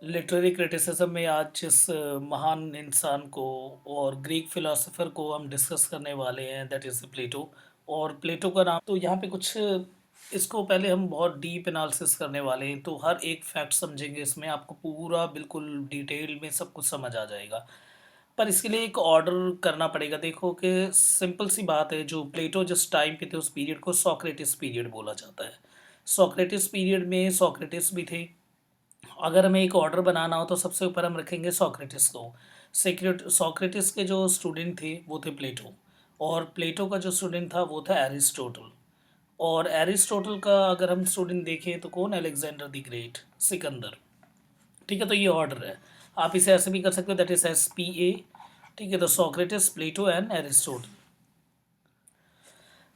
Literary criticism में आज जिस महान इंसान को और ग्रीक फिलोसोफर को हम डिस्कस करने वाले हैं, दैट इज़ प्लेटो। और प्लेटो का नाम तो यहाँ पे कुछ, इसको पहले हम बहुत डीप एनालिसिस करने वाले हैं, तो हर एक फैक्ट समझेंगे, इसमें आपको पूरा बिल्कुल डिटेल में सब कुछ समझ आ जाएगा। पर इसके लिए एक ऑर्डर करना पड़ेगा। देखो कि सिंपल सी बात है, जो प्लेटो जिस टाइम पे थे उस पीरियड को सोक्रेटिस पीरियड बोला जाता है। सोक्रेटिस पीरियड में सोक्रेटिस भी थे। अगर हमें एक ऑर्डर बनाना हो तो सबसे ऊपर हम रखेंगे सोक्रेटिस को। सेक्रेट सोक्रेटिस के जो स्टूडेंट थे वो थे प्लेटो, और प्लेटो का जो स्टूडेंट था वो था एरिस्टोटल। और एरिस्टोटल का अगर हम स्टूडेंट देखें तो कौन? Alexander the great, Sikandar. ठीक है, तो ये ऑर्डर है। आप इसे ऐसे भी कर सकते हो, दैट इज SPA। ठीक है, तो सोक्रेटिस, प्लेटो एंड एरिस्टोटल।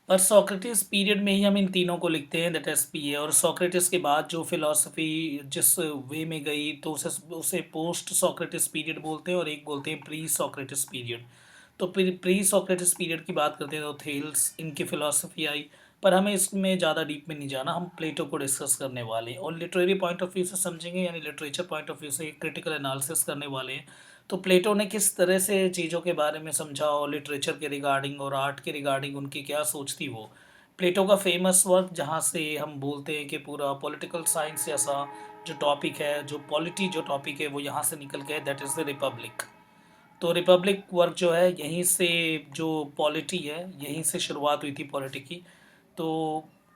पर सोक्रेटिस पीरियड में ही हम इन तीनों को लिखते हैं, दैट SPA। और सोक्रेटिस के बाद जो फिलॉसफी जिस वे में गई तो उसे उसे पोस्ट सोक्रेटिस पीरियड बोलते हैं, और एक बोलते हैं प्री सोक्रेटिस पीरियड। तो प्री सोक्रेटिस पीरियड की बात करते हैं तो थेल्स, इनकी फिलॉसफी आई। पर हमें इसमें ज़्यादा डीप में नहीं जाना, हम प्लेटो को डिस्कस करने वाले हैं और लिटरेरी पॉइंट ऑफ व्यू से समझेंगे, यानी लिटरेचर पॉइंट ऑफ व्यू से क्रिटिकल एनालिसिस करने वाले हैं। तो प्लेटो ने किस तरह से चीज़ों के बारे में समझा, और लिटरेचर के रिगार्डिंग और आर्ट के रिगार्डिंग उनकी क्या सोच थी वो। प्लेटो का फेमस वर्क, जहाँ से हम बोलते हैं कि पूरा पॉलिटिकल साइंस जैसा जो टॉपिक है, जो पॉलिटी जो टॉपिक है वो यहाँ से निकल के, दैट इज़ द रिपब्लिक। तो रिपब्लिक वर्क जो है यहीं से, जो पॉलिटी है यहीं से शुरुआत हुई थी पॉलिटी की। तो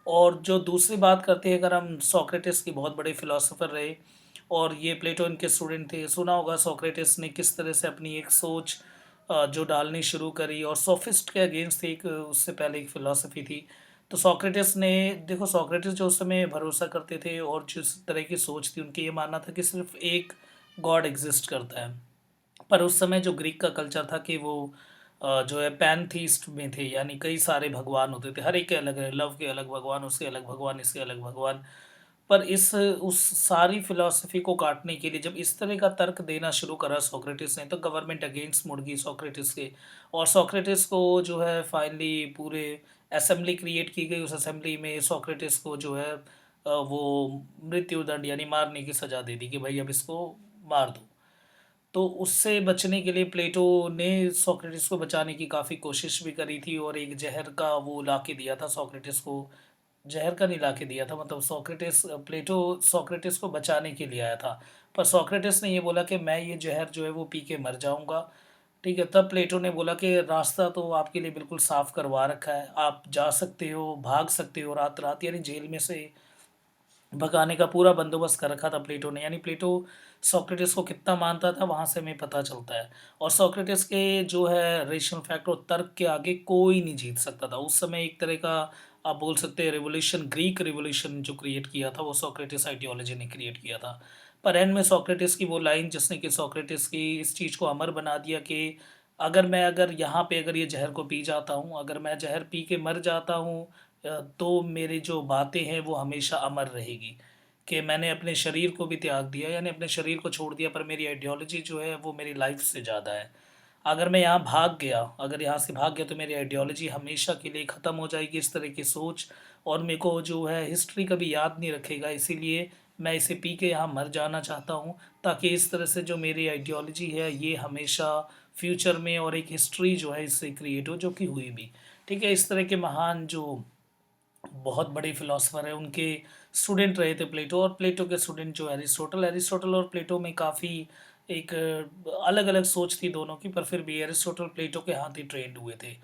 और जो दूसरी बात करते हैं, अगर हम सोक्रेटिस की बहुत बड़े फिलोसोफर रहे, और ये प्लेटो इनके स्टूडेंट थे। सुना होगा सोक्रेटिस ने किस तरह से अपनी एक सोच जो डालनी शुरू करी, और सोफिस्ट के अगेंस्ट थी, एक उससे पहले एक फिलॉसफी थी। तो सोक्रेटिस ने, देखो सोक्रेटिस जो उस समय भरोसा करते थे और जिस तरह की सोच थी उनकी, ये मानना था कि सिर्फ एक गॉड एग्जिस्ट करता है। पर उस समय जो ग्रीक का कल्चर था कि वो जो है पैनथीस्ट में थे, यानी कई सारे भगवान होते थे, हर एक के अलग है, लव के अलग भगवान, उसके अलग भगवान, इसके अलग भगवान। पर इस उस सारी फिलॉसफी को काटने के लिए जब इस तरह का तर्क देना शुरू करा सोक्रेटिस ने, तो गवर्नमेंट अगेंस्ट मुड़ गई सोक्रेटिस के। और सोक्रेटिस को जो है फाइनली पूरे असेंबली क्रिएट की गई, उस असेंबली में सोक्रेटिस को जो है वो मृत्युदंड यानी मारने की सज़ा दे दी कि भाई अब इसको मार दो। तो उससे बचने के लिए प्लेटो ने सोक्रेटिस को बचाने की काफ़ी कोशिश भी करी थी, और एक ज़हर का वो ला के दिया था सोक्रेटिस को। ज़हर का नहीं ला के दिया था, मतलब सोक्रेटिस, प्लेटो सोक्रेटिस को बचाने के लिए आया था। पर सोक्रेटिस ने ये बोला कि मैं ये ज़हर जो है वो पी के मर जाऊँगा। ठीक है, तब प्लेटो ने बोला कि रास्ता तो आपके लिए बिल्कुल साफ़ करवा रखा है, आप जा सकते हो, भाग सकते हो रात-रात, यानी जेल में से भगाने का पूरा बंदोबस्त कर रखा था प्लेटो ने। यानी प्लेटो सोक्रेटिस को कितना मानता था वहाँ से हमें पता चलता है। और सोक्रेटिस के जो है रेशनल फैक्ट और तर्क के आगे कोई नहीं जीत सकता था। उस समय एक तरह का आप बोल सकते हैं रिवॉल्यूशन, ग्रीक रिवॉल्यूशन जो क्रिएट किया था वो सोक्रेटिस आइडियोलॉजी ने क्रिएट किया था। पर एंड में सोक्रेटिस की वो लाइन जिसने कि सोक्रेटिस की इस चीज़ को अमर बना दिया कि अगर यहाँ पे अगर ये ज़हर को पी जाता हूँ, अगर मैं ज़हर पी के मर जाता हूँ, तो मेरी जो बातें हैं वो हमेशा अमर रहेगी, कि मैंने अपने शरीर को भी त्याग दिया, यानी अपने शरीर को छोड़ दिया, पर मेरी आइडियोलॉजी जो है वो मेरी लाइफ से ज़्यादा है। अगर मैं यहाँ भाग गया, अगर यहाँ से भाग गया तो मेरी आइडियोलॉजी हमेशा के लिए ख़त्म हो जाएगी, इस तरह की सोच। और मेरे को जो है हिस्ट्री कभी याद नहीं रखेगा, इसीलिए मैं इसे पी के यहाँ मर जाना चाहता हूँ, ताकि इस तरह से जो मेरी आइडियोलॉजी है ये हमेशा फ्यूचर में, और एक हिस्ट्री जो है इससे क्रिएट हो, जो कि हुई भी। ठीक है, इस तरह के महान जो बहुत बड़े फिलोसफर हैं उनके स्टूडेंट रहे थे प्लेटो। और प्लेटो के स्टूडेंट जो एरिस्टोटल, एरिस्टोटल और प्लेटो में काफ़ी एक अलग अलग सोच थी दोनों की, पर फिर भी एरिस्टोटल प्लेटो के हाथ ही ट्रेंड हुए थे।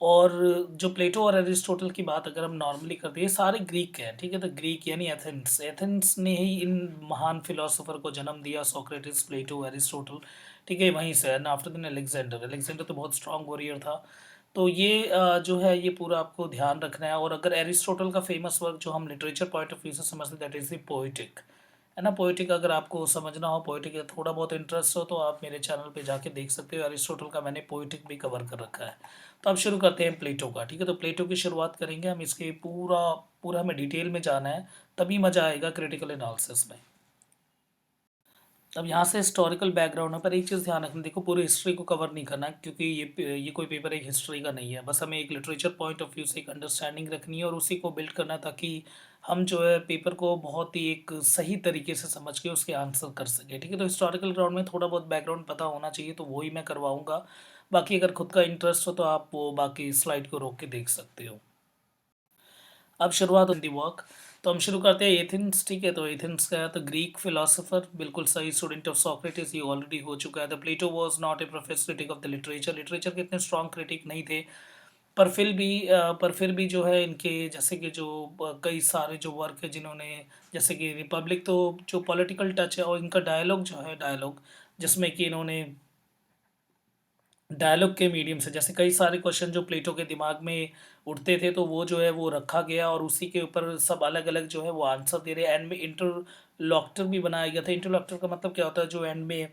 और जो प्लेटो और एरिस्टोटल की बात अगर हम नॉर्मली करते हैं, सारे ग्रीक के हैं। ठीक है, तो ग्रीक यानी एथेंस, एथेंस ने ही इन महान फिलोसोफर को जन्म दिया, सोक्रेटिस, प्लेटो, एरिस्टोटल। ठीक है, वहीं से and after then Alexander, Alexander तो बहुत स्ट्रांग वॉरियर था। तो ये जो है ये पूरा आपको ध्यान रखना है। और अगर एरिस्टोटल का फेमस वर्क जो हम लिटरेचर पॉइंट ऑफ व्यू से समझते हैं, दैट इज़ द पोएटिक, है ना। पोएटिक अगर आपको समझना हो, पोएटिक का थोड़ा बहुत इंटरेस्ट हो, तो आप मेरे चैनल पे जाके देख सकते हो, एरिस्टोटल का मैंने पोएटिक भी कवर कर रखा है। तो अब शुरू करते हैं प्लेटो का। ठीक है, तो प्लेटो की शुरुआत करेंगे हम, इसके पूरा पूरा हमें डिटेल में जाना है, तभी मज़ा आएगा क्रिटिकल एनालिसिस में। अब यहाँ से हिस्टोरिकल बैकग्राउंड है, पर एक चीज़ ध्यान रखना, देखो पूरी हिस्ट्री को कवर नहीं करना है, क्योंकि ये कोई पेपर एक हिस्ट्री का नहीं है। बस हमें एक लिटरेचर पॉइंट ऑफ व्यू से एक अंडरस्टैंडिंग रखनी है और उसी को बिल्ड करना है, ताकि हम जो है पेपर को बहुत ही एक सही तरीके से समझ के उसके आंसर कर सकें, ठीक है? तो हिस्टोरिकल ग्राउंड में थोड़ा बहुत बैकग्राउंड पता होना चाहिए, तो वो ही मैं करवाऊँगा। बाकी अगर खुद का इंटरेस्ट हो तो आप वो बाकी स्लाइड को रोक के देख सकते हो। अब शुरुआत इन दी वर्क। तो हम शुरू करते हैं एथेंस, ठीक है? तो एथेंस का है तो ग्रीक फिलोसोफर, बिल्कुल सही, स्टूडेंट ऑफ सोक्रेटिस, ये ऑलरेडी हो चुका है। The Plato was not a profess critic of the literature, literature के इतने स्ट्रॉन्ग क्रिटिक नहीं थे, पर फिर भी जो है इनके जैसे कि जो कई सारे जो वर्क है जिन्होंने, जैसे कि रिपब्लिक, तो जो पॉलिटिकल टच है, और इनका डायलॉग जो है, डायलॉग जिसमें कि इन्होंने डायलॉग के मीडियम से, जैसे कई सारे क्वेश्चन जो प्लेटो के दिमाग में उठते थे, तो वो जो है वो रखा गया और उसी के ऊपर सब अलग अलग जो है वो आंसर दे रहे हैं। एंड में इंटरलॉक्टर भी बनाया गया था। इंटरलॉक्टर का मतलब क्या होता है? जो एंड में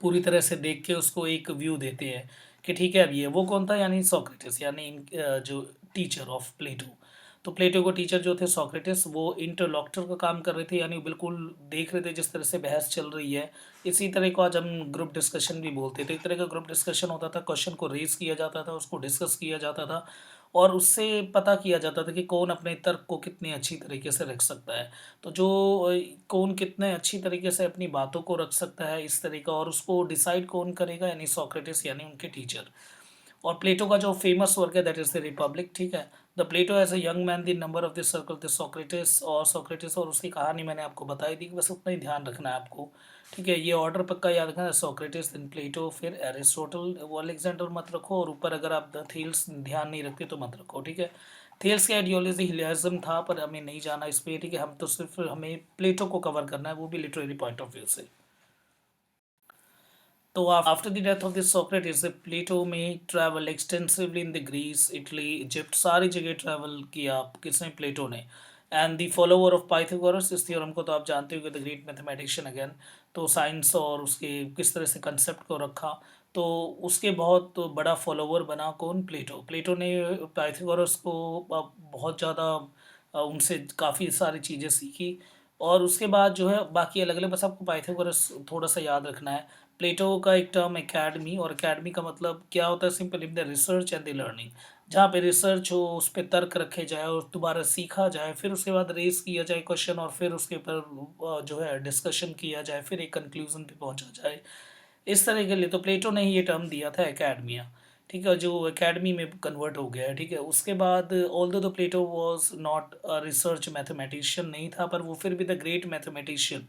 पूरी तरह से देख के उसको एक व्यू देते हैं कि ठीक है अब ये वो कौन था, यानी सोक्रेटिस, यानी जो टीचर ऑफ प्लेटो। तो प्लेटो को टीचर जो थे सोक्रेटिस, वो इंटरलॉक्टर का काम कर रहे थे, यानी वो बिल्कुल देख रहे थे जिस तरह से बहस चल रही है। इसी तरह को आज हम ग्रुप डिस्कशन भी बोलते थे। एक तरह का ग्रुप डिस्कशन होता था, क्वेश्चन को रेज किया जाता था, उसको डिस्कस किया जाता था और उससे पता किया जाता था कि कौन अपने तर्क को कितनी अच्छी तरीके से रख सकता है। तो जो कौन कितने अच्छी तरीके से अपनी बातों को रख सकता है इस तरह का, और उसको डिसाइड कौन करेगा, यानी सोक्रेटिस, यानी उनके टीचर। और प्लेटो का जो फेमस वर्क है दैट इज द रिपब्लिक, ठीक है? The Plato as a young man the number of the circle the Socrates, और सोक्रेटिस और उसकी कहानी मैंने आपको बताई थी, बस उतना ही ध्यान रखना है आपको, ठीक है? ये ऑर्डर पक्का याद रखना है, सोक्रेटिस देन प्लेटो फिर एरिस्टोटल, वो अलेक्जेंडर मत रखो, और ऊपर अगर आप द थेल्स ध्यान नहीं रखते तो मत रखो, ठीक है? थेल्स का आइडियोलॉजी हिलियाज्म था, पर हमें नहीं जाना इस पे, ठीक है? हम तो सिर्फ हमें प्लेटो को कवर करना है, वो भी लिटरेरी पॉइंट ऑफ व्यू से। तो after the death of this Socrates, Plato में travel extensively in the Greece, Italy, Egypt, सारी जगह ट्रैवल किया किसने? प्लेटो ने। And the follower of Pythagoras, इस थ्योरम को तो आप जानते हो कि द ग्रेट मैथमेटिशियन अगेन। तो साइंस और उसके किस तरह से कंसेप्ट को रखा, तो उसके बहुत बड़ा फॉलोवर बना कौन? प्लेटो। प्लेटो ने पाइथागोरस को बहुत ज़्यादा उनसे काफ़ी सारी चीज़ें सीखी। और उसके बाद जो है बाकी अलग अलग, बस आपको पाइथागोरस थोड़ा सा याद रखना है। प्लेटो का एक टर्म एकेडमी, और एकेडमी का मतलब क्या होता है? Simple in the research and the learning, जहाँ पे रिसर्च हो, उस पे तर्क रखे जाए और दोबारा सीखा जाए, फिर उसके बाद रेस किया जाए क्वेश्चन, और फिर उसके ऊपर जो है डिस्कशन किया जाए, फिर एक कंक्लूजन पे पहुंचा जाए, इस तरह के लिए। तो प्लेटो ने ही ये टर्म दिया था एकेडमिया, ठीक है? जो एकेडमी में कन्वर्ट हो गया है, ठीक है? उसके बाद although the Plato was not a research mathematician नहीं था, पर वो फिर भी द ग्रेट मैथमेटिशियन,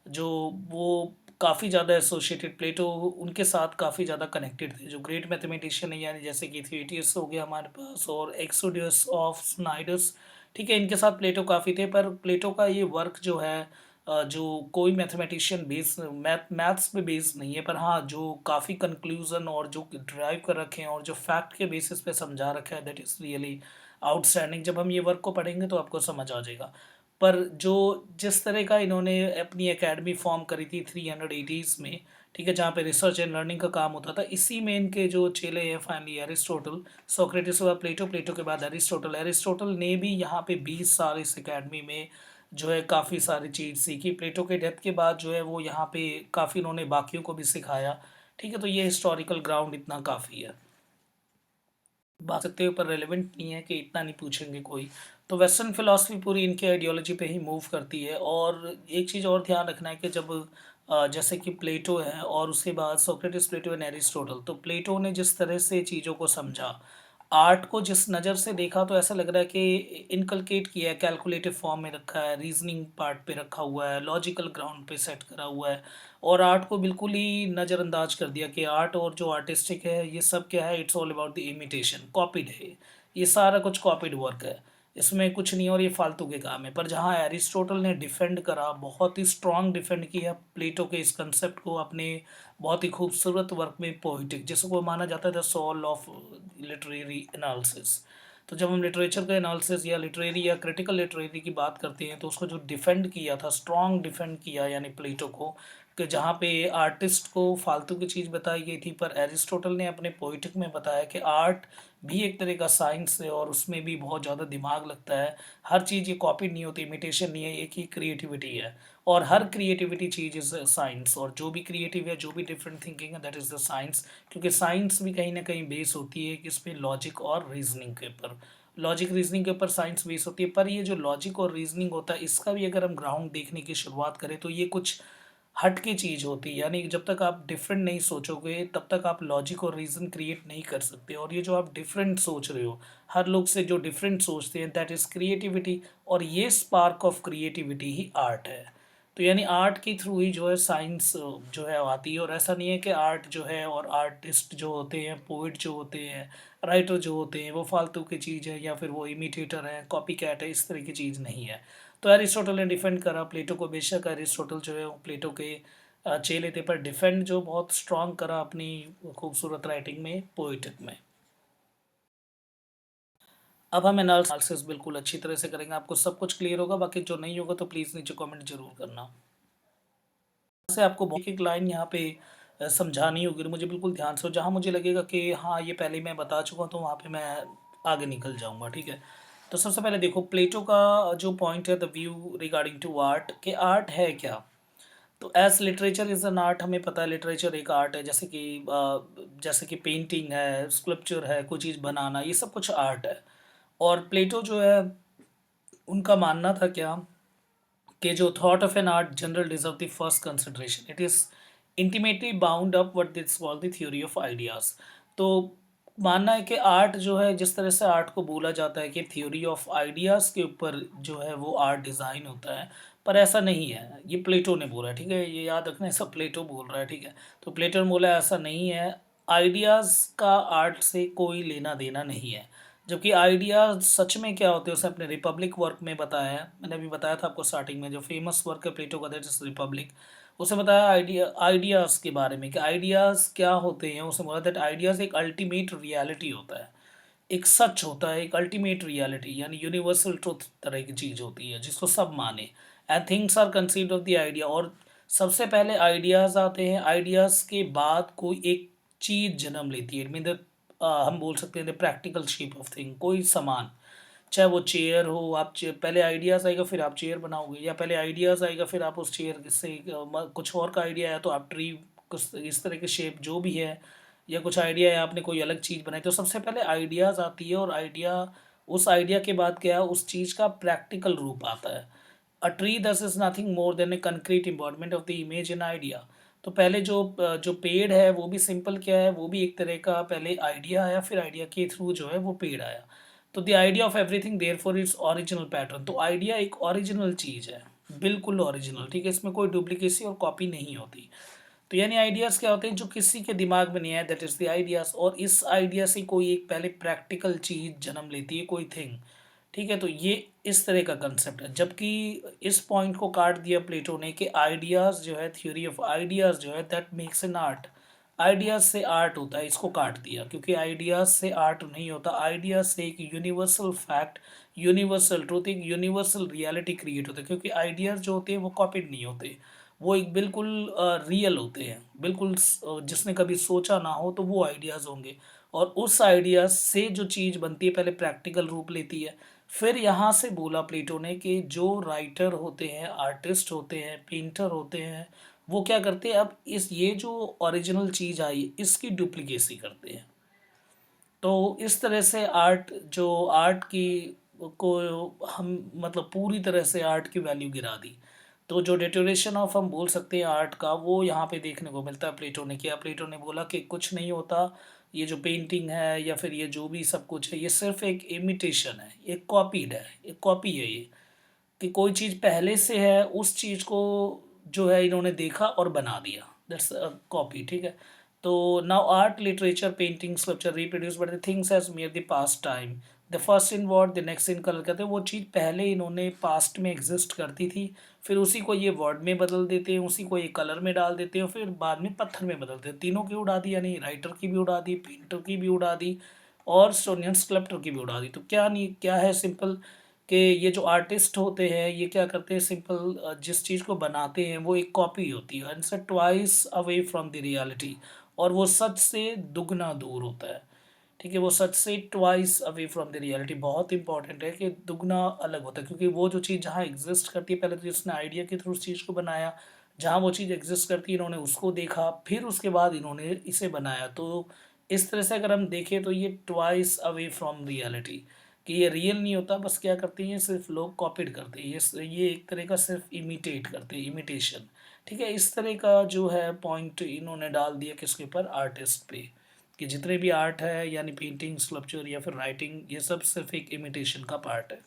जो वो काफ़ी ज़्यादा एसोसिएटेड, प्लेटो उनके साथ काफ़ी ज़्यादा कनेक्टेड थे। जो ग्रेट मैथमेटिशियन है, यानी जैसे कि थ्योटियस हो गया हमारे पास, और एक्सोडियस ऑफ स्नाइडस, ठीक है? इनके साथ प्लेटो काफ़ी थे, पर प्लेटो का ये वर्क जो है जो कोई मैथमेटिशियन बेस मैथ्स पे बेस नहीं है, पर हाँ जो काफ़ी कंक्लूजन और जो ड्राइव कर रखे हैं और जो फैक्ट के बेसिस पे समझा रखा है, दैट इज़ रियली आउटस्टैंडिंग। जब हम ये वर्क को पढ़ेंगे तो आपको समझ आ जाएगा। पर जो जिस तरह का इन्होंने अपनी एकेडमी फॉर्म करी थी 380s में, ठीक है? जहाँ पे रिसर्च एंड लर्निंग का काम होता था, इसी में इनके जो चेले हैं फाइनली एरिस्टोटल, सोक्रेटिस के बाद प्लेटो, प्लेटो के बाद एरिस्टोटल। एरिस्टोटल ने भी यहाँ पे 20 साल इस एकेडमी में जो है काफ़ी सारी चीज़ सीखी। प्लेटो के डेथ के बाद जो है वो यहाँ पे काफ़ी उन्होंने बाकियों को भी सिखाया, ठीक है? तो ये हिस्टोरिकल ग्राउंड इतना काफ़ी है। बात सकते हो, पर रेलेवेंट नहीं है कि इतना नहीं पूछेंगे कोई। तो वेस्टर्न फिलॉसफी पूरी इनके आइडियोलॉजी पे ही मूव करती है। और एक चीज़ और ध्यान रखना है कि जब जैसे कि प्लेटो है और उसके बाद सोक्रेटिस, प्लेटो एंड एरिस्टोटल, तो प्लेटो ने जिस तरह से चीज़ों को समझा, आर्ट को जिस नज़र से देखा, तो ऐसा लग रहा है कि इनकलकेट किया है, कैलकुलेटिव फॉर्म में रखा है, रीजनिंग पार्ट पे रखा हुआ है, लॉजिकल ग्राउंड पे सेट करा हुआ है, और आर्ट को बिल्कुल ही नज़रअंदाज कर दिया कि आर्ट और जो आर्टिस्टिक है ये सब क्या है? It's all about the imitation, copied है, ये सारा कुछ कॉपीड वर्क है, इसमें कुछ नहीं और ये फालतू के काम है। पर जहाँ एरिस्टोटल ने डिफेंड करा, बहुत ही स्ट्रांग डिफेंड किया प्लेटो के इस कंसेप्ट को अपने बहुत ही खूबसूरत वर्क में, पोइटिक, जिसको माना जाता है the soul of literary analysis. तो जब हम लिटरेचर का एनालिसिस या लिटरेरी या क्रिटिकल लिटरेरी की बात करते हैं, तो उसको जो डिफेंड किया था, स्ट्रांग डिफेंड किया, यानी प्लेटो को, कि जहाँ पे आर्टिस्ट को फालतू की चीज़ बताई गई थी, पर एरिस्टोटल ने अपने पोइटिक में बताया कि आर्ट भी एक तरह का साइंस है और उसमें भी बहुत ज़्यादा दिमाग लगता है। हर चीज़ ये कॉपी नहीं होती, इमिटेशन नहीं है, एक ही क्रिएटिविटी है, और हर क्रिएटिविटी चीज़ इज़ साइंस, और जो भी क्रिएटिव है, जो भी डिफरेंट थिंकिंग है, दैट इज़ द साइंस। क्योंकि साइंस भी कहीं ना कहीं बेस होती है किस पे? लॉजिक और रीजनिंग के ऊपर। लॉजिक रीजनिंग के ऊपर साइंस बेस होती है, पर ये जो लॉजिक और रीजनिंग होता है इसका भी अगर हम ग्राउंड देखने की शुरुआत करें तो ये कुछ हट की चीज़ होती है। यानी जब तक आप डिफरेंट नहीं सोचोगे तब तक आप लॉजिक और रीज़न क्रिएट नहीं कर सकते। और ये जो आप डिफरेंट सोच रहे हो, हर लोग से जो डिफरेंट सोचते हैं, दैट इज़ क्रिएटिविटी। और ये spark of creativity he art है। तो यानी आर्ट के थ्रू ही जो है साइंस जो है आती है। और ऐसा नहीं है कि आर्ट जो है और आर्टिस्ट जो होते हैं, पोइट जो होते हैं, राइटर जो होते हैं, वो फालतू की चीज़ है या फिर वो इमिटेटर है, कॉपी कैट है, इस तरह की चीज़ नहीं है। तो एरिस्टोटल ने डिफेंड करा प्लेटो को। बेशक एरिस्टोटल जो है वो प्लेटो के चेले थे, पर डिफेंड जो बहुत स्ट्रांग करा अपनी खूबसूरत राइटिंग में, पोइटिक में। अब हम एनालिसिस बिल्कुल अच्छी तरह से करेंगे, आपको सब कुछ क्लियर होगा। बाकी जो नहीं होगा तो प्लीज़ नीचे कमेंट जरूर करना। से आपको एक एक लाइन यहाँ पे समझानी होगी, मुझे बिल्कुल ध्यान से। जहाँ मुझे लगेगा कि हाँ ये पहले मैं बता चुका हूँ तो वहाँ पे मैं आगे निकल जाऊँगा, ठीक है। तो सबसे पहले देखो प्लेटो का जो पॉइंट है, the view regarding to art, कि आर्ट है क्या। तो as literature is an art, हमें पता है लिटरेचर एक आर्ट है। जैसे कि पेंटिंग है, स्कल्पचर है, कोई चीज़ बनाना, ये सब कुछ आर्ट है। और प्लेटो जो है उनका मानना था क्या, कि जो thought of an art general deserve the first consideration, it is intimately bound up what this called the theory of ideas. तो मानना है कि आर्ट जो है, जिस तरह से आर्ट को बोला जाता है कि थ्योरी ऑफ आइडियाज़ के ऊपर जो है वो आर्ट डिज़ाइन होता है, पर ऐसा नहीं है। ये प्लेटो ने बोला है, ठीक है, ये याद रखना, सब प्लेटो बोल रहा है, ठीक है। तो प्लेटो ने बोला ऐसा नहीं है, आइडियाज़ का आर्ट से कोई लेना देना नहीं है। जबकि आइडियाज़ सच में क्या होते हैं उसने अपने रिपब्लिक वर्क में बताया है। मैंने अभी बताया था आपको स्टार्टिंग में, जो फेमस वर्क है प्लेटो का, दैट इज रिपब्लिक। उसने बताया आइडियाज़ के बारे में कि आइडियाज़ क्या होते हैं। उसने बोला दैट आइडियाज़ एक अल्टीमेट रियलिटी होता है, एक सच होता है, एक अल्टीमेट रियलिटी, यानी यूनिवर्सल ट्रुथ तरह की चीज़ होती है जिसको सब माने। And things are conceived of the idea, और सबसे पहले आइडियाज़ आते हैं, आइडियाज़ के बाद कोई एक चीज़ जन्म लेती है। मीन द हम बोल सकते हैं the practical shape of thing, कोई सामान, चाहे वो चेयर हो। पहले आइडियाज़ आएगा फिर आप चेयर बनाओगे, या पहले आइडियाज़ आएगा फिर आप उस चेयर से कुछ और का आइडिया आया तो आप ट्री, कुछ इस तरह के शेप जो भी है, या कुछ आइडिया है आपने कोई अलग चीज़ बनाई। तो सबसे पहले आइडियाज़ आती है, और उस आइडिया के बाद क्या है, उस चीज़ का प्रैक्टिकल रूप आता है। अ ट्री दस is nothing more than A concrete embodiment of the image in idea. तो पहले जो पेड़ है वो भी सिंपल क्या है, वो भी एक तरह का पहले आइडिया आया, फिर आइडिया के थ्रू जो है वो पेड़ आया। तो the idea of everything therefore its original pattern. तो आइडिया एक ओरिजिनल चीज़ है, बिल्कुल ओरिजिनल, ठीक है, इसमें कोई डुप्लीकेसी और कॉपी नहीं होती। तो यानी आइडियाज़ क्या होते हैं, जो किसी के दिमाग में नहीं आया, दैट इज़ द आइडियाज़। और इस आइडिया से कोई एक पहले प्रैक्टिकल चीज़ जन्म लेती है, कोई थिंग, ठीक है। तो ये इस तरह का कंसेप्ट है। जबकि इस पॉइंट को काट दिया प्लेटो ने कि आइडियाज़ जो है, थ्योरी ऑफ आइडियाज़ जो है, that makes an art. Ideas से आर्ट होता है, इसको काट दिया, क्योंकि आइडियाज़ से आर्ट नहीं होता। आइडियाज़ से एक यूनिवर्सल फैक्ट, यूनिवर्सल ट्रूथ, एक यूनिवर्सल रियलिटी क्रिएट होता है। क्योंकि आइडियाज़ जो होते हैं वो कॉपीड नहीं होते, वो एक बिल्कुल रियल होते हैं, बिल्कुल जिसने कभी सोचा ना हो तो वो आइडियाज़ होंगे। और उस आइडियाज़ से जो चीज़ बनती है पहले प्रैक्टिकल रूप लेती है। फिर यहाँ से बोला प्लेटो ने कि जो राइटर होते हैं, आर्टिस्ट होते हैं, पेंटर होते हैं, वो क्या करते हैं, अब इस ये जो ओरिजिनल चीज़ आई इसकी डुप्लीकेसी करते हैं। तो इस तरह से आर्ट की को हम मतलब पूरी तरह से आर्ट की वैल्यू गिरा दी। तो जो डिटोरेशन ऑफ हम बोल सकते हैं आर्ट का, वो यहाँ पे देखने को मिलता है। प्लेटो ने किया, प्लेटो ने बोला कि कुछ नहीं होता, ये जो पेंटिंग है या फिर ये जो भी सब कुछ है, ये सिर्फ एक इमिटेशन है, एक कॉपीड है, एक कॉपी है ये। कि कोई चीज़ पहले से है, उस चीज़ को जो है इन्होंने देखा और बना दिया, दैट्स अ कॉपी, ठीक है। तो now art, literature, painting, sculpture reproduce but the things as mayor the past time, the first in word the next in colour. कहते हैं वो चीज़ पहले इन्होंने पास्ट में एग्जिस्ट करती थी, फिर उसी को ये वर्ड में बदल देते हैं, उसी को ये कलर में डाल देते हैं, फिर बाद में पत्थर में बदलते हैं। तीनों की उड़ा दी, यानी राइटर की भी उड़ा दी, पेंटर की भी उड़ा दी, और स्टोनियन स्कल्प्टर की भी उड़ा दी। तो क्या नहीं, क्या है सिंपल, कि ये जो आर्टिस्ट होते हैं ये क्या करते हैं, सिंपल जिस चीज़ को बनाते हैं वो एक कॉपी होती है, and twice away from the reality. और वो सच से दुगना दूर होता है, ठीक है। वो सच से twice away from the reality, बहुत इंपॉर्टेंट है कि दुगना अलग होता है। क्योंकि वो जो चीज़ जहाँ एग्जिस्ट करती है, पहले तो जिसने आइडिया के थ्रू उस चीज़ को बनाया, जहाँ वो चीज़ एग्जिस्ट करती है इन्होंने उसको देखा, फिर उसके बाद इन्होंने इसे बनाया। तो इस तरह से अगर हम देखें तो ये ट्वाइस अवे फ्रॉम रियलिटी। कि ये रियल नहीं होता, बस क्या करते हैं सिर्फ लोग कॉपीड करते हैं, ये एक तरह का सिर्फ इमिटेट करते हैं, इमिटेशन। ठीक है, इस तरह का जो है पॉइंट इन्होंने डाल दिया किसके ऊपर, आर्टिस्ट पे, कि जितने भी आर्ट है यानी पेंटिंग, स्कल्पचर या फिर राइटिंग, ये सब सिर्फ एक इमिटेशन का पार्ट है।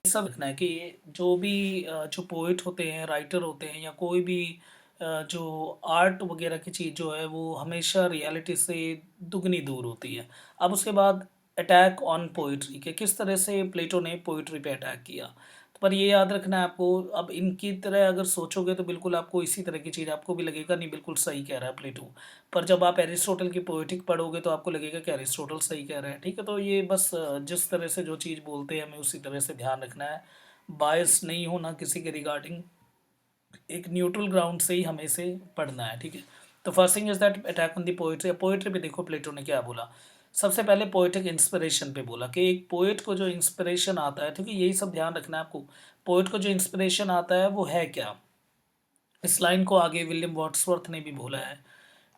सब लिखना है कि जो भी जो पोइट होते हैं, राइटर होते हैं, या कोई भी जो आर्ट वगैरह की चीज़ जो है वो हमेशा रियलिटी से दुगनी दूर होती है। अब उसके बाद अटैक ऑन पोइट्री, के किस तरह से प्लेटो ने पोइट्री पे अटैक किया। पर ये याद रखना है आपको, अब इनकी तरह अगर सोचोगे तो बिल्कुल आपको इसी तरह की चीज़ आपको भी लगेगा, नहीं बिल्कुल सही कह रहा है प्लेटो। पर जब आप एरिस्टोटल की पोएटिक पढ़ोगे तो आपको लगेगा कि एरिस्टोटल सही कह रहा है। ठीक है, तो ये बस जिस तरह से जो चीज़ बोलते हैं हमें उसी तरह से ध्यान रखना है, बायस नहीं होना किसी के रिगार्डिंग, एक न्यूट्रल ग्राउंड से ही हमें इसे पढ़ना है। ठीक है, तो first thing is that attack on the poetry. Poetry पे देखो प्लेटो ने क्या बोला। सबसे पहले पोएटिक इंस्पिरेशन पे बोला कि एक पोएट को जो इंस्पिरेशन आता है, ठीक है, यही सब ध्यान रखना है आपको, पोएट को जो इंस्पिरेशन आता है वो है क्या। इस लाइन को आगे विलियम वर्ड्सवर्थ ने भी बोला है।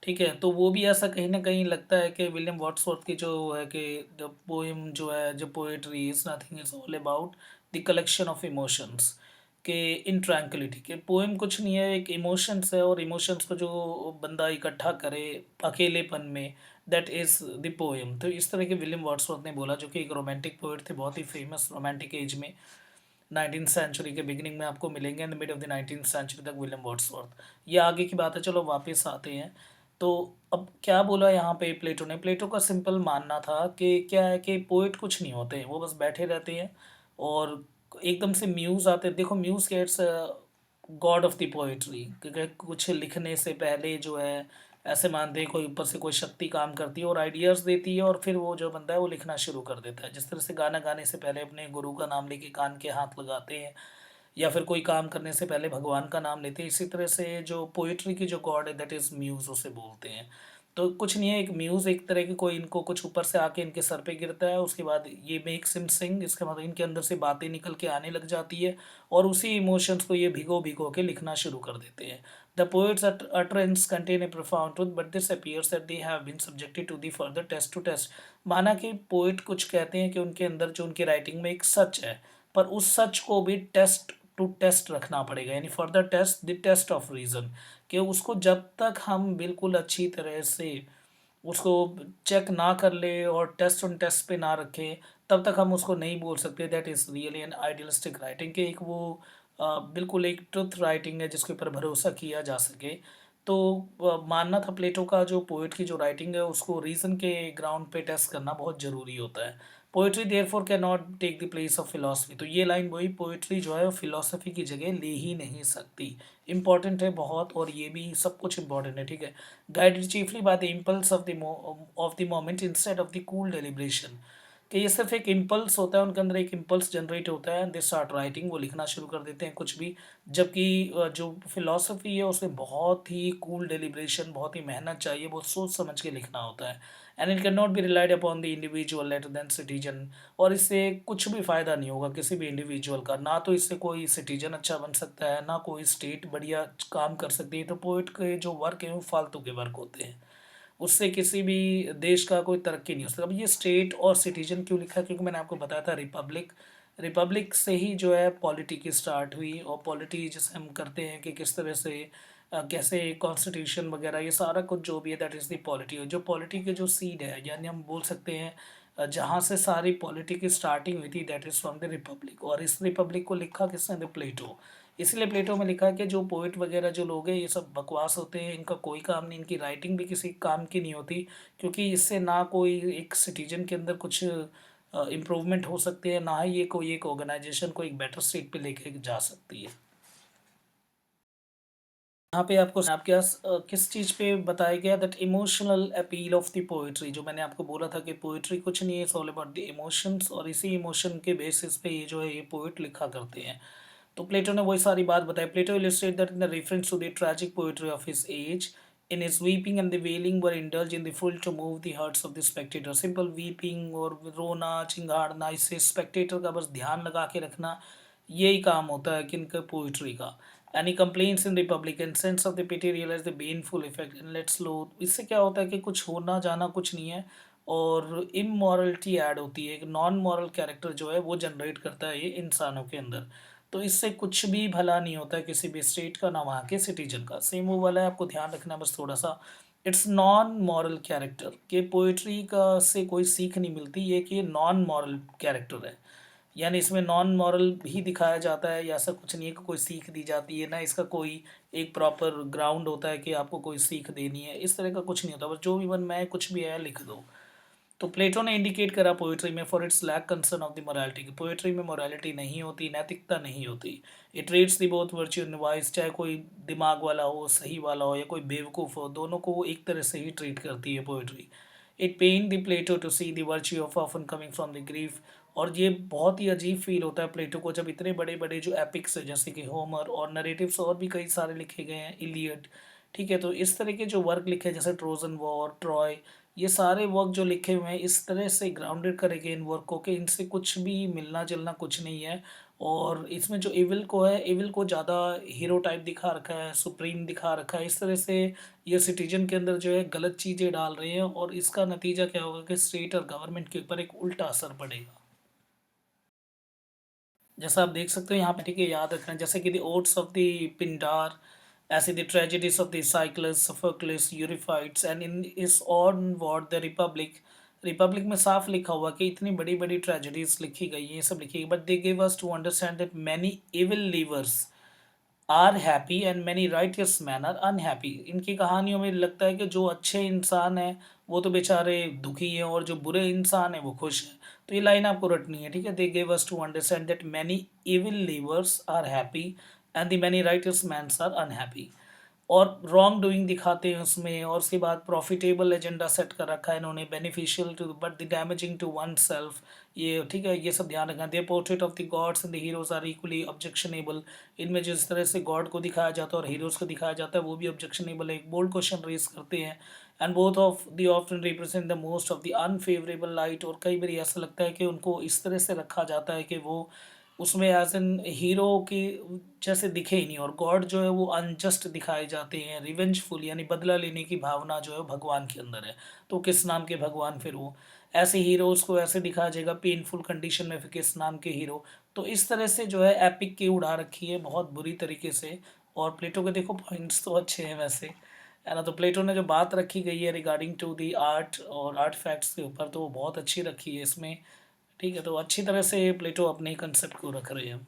ठीक है, तो वो भी ऐसा कहीं ना कहीं लगता है कि विलियम वर्ड्सवर्थ की जो है कि द पोएम जो है, जो poetry is nothing is all about the collection of emotions, के इन ट्रैंक्विलिटी, के पोएम कुछ नहीं है, एक इमोशंस है, और इमोशंस को जो बंदा इकट्ठा करे अकेलेपन में, दैट इज द पोएम। तो इस तरह के विलियम वर्ड्सवर्थ ने बोला, जो कि एक रोमांटिक पोएट थे, बहुत ही फेमस रोमांटिक एज में, 19th सेंचुरी के बिगिनिंग में आपको मिलेंगे, in the mid of the 19th century तक विलियम वर्ड्सवर्थ। ये आगे की बात है, चलो वापस आते हैं। तो अब क्या बोला यहाँ पे प्लेटो ने, प्लेटो का सिंपल मानना था कि क्या है कि पोइट कुछ नहीं होते हैं, वो बस बैठे रहते हैं और एकदम से म्यूज़ आते हैं। देखो म्यूज़ क्या, it's God of the poetry, क्योंकि कुछ लिखने से पहले जो है ऐसे मानते हैं कोई ऊपर से कोई शक्ति काम करती है और आइडियाज़ देती है, और फिर वो जो बंदा है वो लिखना शुरू कर देता है। जिस तरह से गाना गाने से पहले अपने गुरु का नाम लेके कान के हाथ लगाते हैं, या फिर कोई काम करने से पहले भगवान का नाम लेते हैं, इसी तरह से जो पोइट्री की जो गॉड है दैट इज़ म्यूज़, उसे बोलते हैं। तो कुछ नहीं है, एक म्यूज़ एक तरह की, कोई इनको कुछ ऊपर से आके इनके सर पे गिरता है, उसके बाद ये मेक्स हिम सिंग, इसका मतलब इनके अंदर से बातें निकल के आने लग जाती है, और उसी इमोशंस को ये भिगो भिगो के लिखना शुरू कर देते हैं। The poets utterance contain a profound truth, but this appears that they have been subjected to the further test to test। माना कि पोइट कुछ कहते हैं कि उनके अंदर जो उनकी राइटिंग में एक सच है, पर उस सच को भी टेस्ट टू टेस्ट रखना पड़ेगा, यानी further test the test of reason, कि उसको जब तक हम बिल्कुल अच्छी तरह से उसको चेक ना कर ले और टेस्ट ऑन टेस्ट पे ना रखें, तब तक हम उसको नहीं बोल सकते that is really an idealistic writing, कि एक वो बिल्कुल एक ट्रुथ राइटिंग है जिसके ऊपर भरोसा किया जा सके। तो मानना था प्लेटो का, जो पोइट की जो राइटिंग है उसको रीज़न के ग्राउंड पे टेस्ट करना बहुत ज़रूरी होता है। Poetry therefore can not take the place of philosophy. तो ये लाइन वही, पोइट्री जो है वो फिलॉसफी की जगह ले ही नहीं सकती। इंपॉर्टेंट है बहुत, और ये भी सब कुछ इंपॉर्टेंट है। ठीक है, guided chiefly by the impulse of the moment instead of the cool deliberation, कि ये सिर्फ एक इम्पल्स होता है, उनके अंदर एक इम्पल्स जनरेट होता है, दे स्टार्ट राइटिंग, वो लिखना शुरू कर देते हैं कुछ भी। जबकि जो फिलॉसफी है उसमें बहुत ही कूल डेलिब्रेशन, बहुत ही मेहनत चाहिए, बहुत सोच समझ के लिखना होता है। And it can not be relied upon the individual letter then citizen. और इससे कुछ भी फ़ायदा नहीं होगा किसी भी इंडिविजुअल का, ना तो इससे कोई सिटीजन अच्छा बन सकता है, ना कोई स्टेट बढ़िया काम कर सकती है। तो पोइट के जो वर्क है वो फालतू के वर्क होते हैं, उससे किसी भी देश का कोई तरक्की नहीं हो सकता। अब ये स्टेट और सिटीजन क्यों लिखा है, क्योंकि मैंने आपको बताया था रिपब्लिक, रिपब्लिक से ही जो है पॉलिटी की स्टार्ट हुई, और पॉलिटी जैसे हम करते हैं कि किस तरह से कैसे कॉन्स्टिट्यूशन वगैरह, ये सारा कुछ जो भी है दैट इज़ द पॉलिटी। जो पॉलिटी के जो सीड है, यानी हम बोल सकते हैं जहाँ से सारी पॉलिटी की स्टार्टिंग हुई थी that is from the Republic. और इस रिपब्लिक को लिखा किसने, द प्लेटो। इसलिए प्लेटो में लिखा है कि जो पोइट वगैरह जो लोग हैं ये सब बकवास होते हैं, इनका कोई काम नहीं, इनकी राइटिंग भी किसी काम की नहीं होती, क्योंकि इससे ना कोई एक सिटीजन के अंदर कुछ इम्प्रूवमेंट हो सकती है, ना ही ये कोई एक ऑर्गेनाइजेशन को एक बेटर स्टेट पे लेके जा सकती है। यहाँ पे आपको आपके पास किस चीज़ पे बताया गया, that emotional appeal of the poetry. जो मैंने आपको बोला था कि पोइट्री कुछ नहीं है, it's all about the emotions, और इसी इमोशन के बेसिस पे ये जो है ये पोइट लिखा करते हैं। तो प्लेटो ने वही सारी बात बताई। प्लेटो illustrate that in the reference to the tragic poetry of his age, in his weeping and the wailing were indulged in the full to move the hearts of the spectator। Simple weeping और रोना चिंगाड़ना, इससे Spectator का बस ध्यान लगा के रखना, यही काम होता है किनका, पोइट्री का। Any complaints in Republic and sense of the pity realize the painful effect and let's low. इससे क्या होता है कि कुछ होना जाना कुछ नहीं है, और इमोरलिटी ऐड होती है, एक नॉन मॉरल कैरेक्टर जो है वो जनरेट करता है ये इंसानों के अंदर। तो इससे कुछ भी भला नहीं होता है किसी भी स्टेट का, ना वहाँ के सिटीजन का। सेम वो वाला है, आपको ध्यान रखना बस थोड़ा सा। इट्स नॉन मॉरल कैरेक्टर, के पोइट्री का से कोई सीख नहीं मिलती, ये कि ये नॉन मॉरल कैरेक्टर है। यानी इसमें नॉन मॉरल भी दिखाया जाता है, या ऐसा कुछ नहीं है कि कोई सीख दी जाती है, ना इसका कोई एक प्रॉपर ग्राउंड होता है कि आपको कोई सीख देनी है, इस तरह का कुछ नहीं होता, बस जो भी मन में है कुछ भी है लिख दो। तो प्लेटो ने इंडिकेट करा पोइट्री में for its lack concern of the morality, की पोइट्री में मोरालिटी नहीं होती, नैतिकता नहीं होती। It reads the both virtue and vice, चाहे कोई दिमाग वाला हो, सही वाला हो, या कोई बेवकूफ़ हो, दोनों को वो एक तरह से ही ट्रीट करती है poetry. It pain the Plato to see the virtue of often coming from the grief. और ये बहुत ही अजीब फील होता है प्लेटो को जब इतने बड़े बड़े जो एपिक्स है जैसे कि होमर और नरेटिव्स और भी कई सारे लिखे गए हैं, इलियड, ठीक है, तो इस तरह के जो वर्क लिखे हैं जैसे ट्रोजन वॉर, ट्रॉय, ये सारे वर्क जो लिखे हुए हैं इस तरह से ग्राउंडेड करेंगे इन वर्क को कि इनसे कुछ भी मिलना जुलना कुछ नहीं है। और इसमें जो एविल को है, एविल को ज़्यादा हीरो टाइप दिखा रखा है, सुप्रीम दिखा रखा है, इस तरह से ये सिटीजन के अंदर जो है गलत चीज़ें डाल रहे हैं, और इसका नतीजा क्या होगा कि स्टेट और गवर्नमेंट के ऊपर एक उल्टा असर पड़ेगा। जैसा आप देख सकते हो यहाँ पे, ठीक है, याद रखना, जैसे कि the odes of the Pindar, ऐसे the tragedies of the Aeschylus, Sophocles, Euripides, and in is on war the Republic. Republic में साफ लिखा हुआ कि इतनी बड़ी बड़ी ट्रेजेडीज लिखी गई हैं, ये सब लिखी गई, but they give us to understand that many evil livers are happy and many righteous man are unhappy. इनकी कहानियों में लगता है कि जो अच्छे इंसान हैं वो तो बेचारे दुखी हैं, और जो बुरे इंसान हैं वो खुश हैं। तो ये लाइन आपको रटनी है, ठीक है। They give us to understand that many evil livers are happy and the many righteous mans are unhappy. और रॉन्ग डूइंग दिखाते हैं उसमें, और उसके बाद प्रॉफिटेबल एजेंडा सेट कर रखा है इन्होंने, beneficial to but the damaging to oneself, ये ठीक है, ये सब ध्यान रखना। Their portrait of the gods and the heroes are equally objectionable. इनमें जिस तरह से गॉड को दिखाया जाता है और हीरोज को दिखाया जाता है वो भी ऑब्जेक्शनेबल है, एक बोल्ड क्वेश्चन रेज करते हैं। And both of the often represent the most of the unfavourable light, और कई बार ऐसा लगता है कि उनको इस तरह से रखा जाता है कि वो उसमें एज एन हीरो की जैसे दिखे ही नहीं, और गॉड जो है वो अनजस्ट दिखाए जाते हैं, रिवेंजफुल, यानी बदला लेने की भावना जो है भगवान के अंदर है। तो किस नाम के भगवान फिर वो, ऐसे हीरोज़ को ऐसे दिखाया जाएगा पेनफुल कंडीशन में, फिर किस नाम के हीरो। तो इस तरह से जो है एपिक की उड़ा रखी है बहुत बुरी तरीके से। और प्लेटो के देखो पॉइंट्स तो अच्छे हैं वैसे, है ना। तो प्लेटो ने जो बात रखी गई है रिगार्डिंग टू दी आर्ट और आर्ट फैक्ट्स के ऊपर, तो वो बहुत अच्छी रखी है इसमें, ठीक है। तो अच्छी तरह से प्लेटो अपने कंसेप्ट को रख रहे हैं।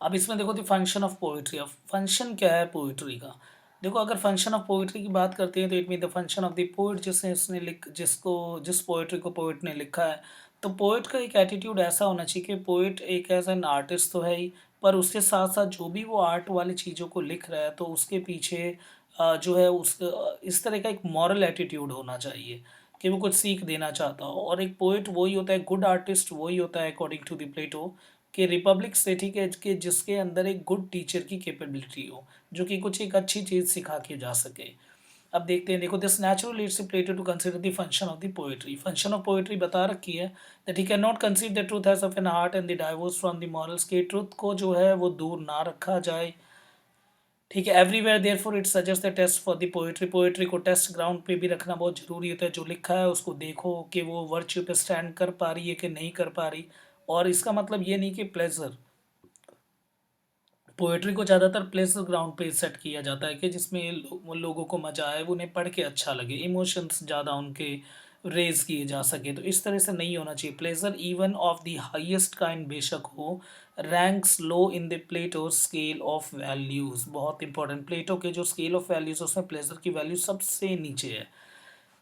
अब इसमें देखो द फंक्शन ऑफ पोइट्री। अब फंक्शन क्या है पोइट्री का, देखो अगर फंक्शन ऑफ पोइट्री की बात करते हैं तो it mean the function of the poet, जिसने इसने जिस पोइट्री को पोइट ने लिखा है। तो पोइट का एक एटीट्यूड ऐसा होना चाहिए कि पोइट एक एज एन आर्टिस्ट तो है ही, पर उसके साथ साथ जो भी वो आर्ट वाली चीज़ों को लिख रहा है तो उसके पीछे जो है उस इस तरह का एक मॉरल एटीट्यूड होना चाहिए कि वो कुछ सीख देना चाहता हो। और एक पोइट वही होता है, गुड आर्टिस्ट वही होता है अकॉर्डिंग टू द प्लेटो, कि रिपब्लिक से, ठीक है, कि जिसके अंदर एक गुड टीचर की कैपेबिलिटी हो, जो कि कुछ एक अच्छी चीज़ सिखा के जा सके। अब देखते हैं, देखो this natural leads Plato to consider the function of the poetry. Function of poetry बता रखी है that he can not concede the truth as of an art and the divorce from the morals, के truth को जो है वो दूर ना रखा जाए, ठीक है। Everywhere therefore it suggest the test for the poetry, poetry को टेस्ट ग्राउंड पे भी रखना बहुत जरूरी होता है। जो लिखा है उसको देखो कि वो वर्च्यू पे स्टैंड कर पा रही है कि नहीं कर पा रही। और इसका मतलब ये नहीं कि प्लेजर, पोएट्री को ज़्यादातर प्लेस ग्राउंड पे सेट किया जाता है कि जिसमें लोगों को मज़ा आए, वो उन्हें पढ़ के अच्छा लगे, इमोशंस ज़्यादा उनके रेज किए जा सके। तो इस तरह से नहीं होना चाहिए। Pleasure even of the highest kind बेशक हो, ranks low in the Plato scale of values. बहुत इंपॉर्टेंट, प्लेटो के जो स्केल ऑफ वैल्यूज़ उसमें प्लेजर की वैल्यू सबसे नीचे है।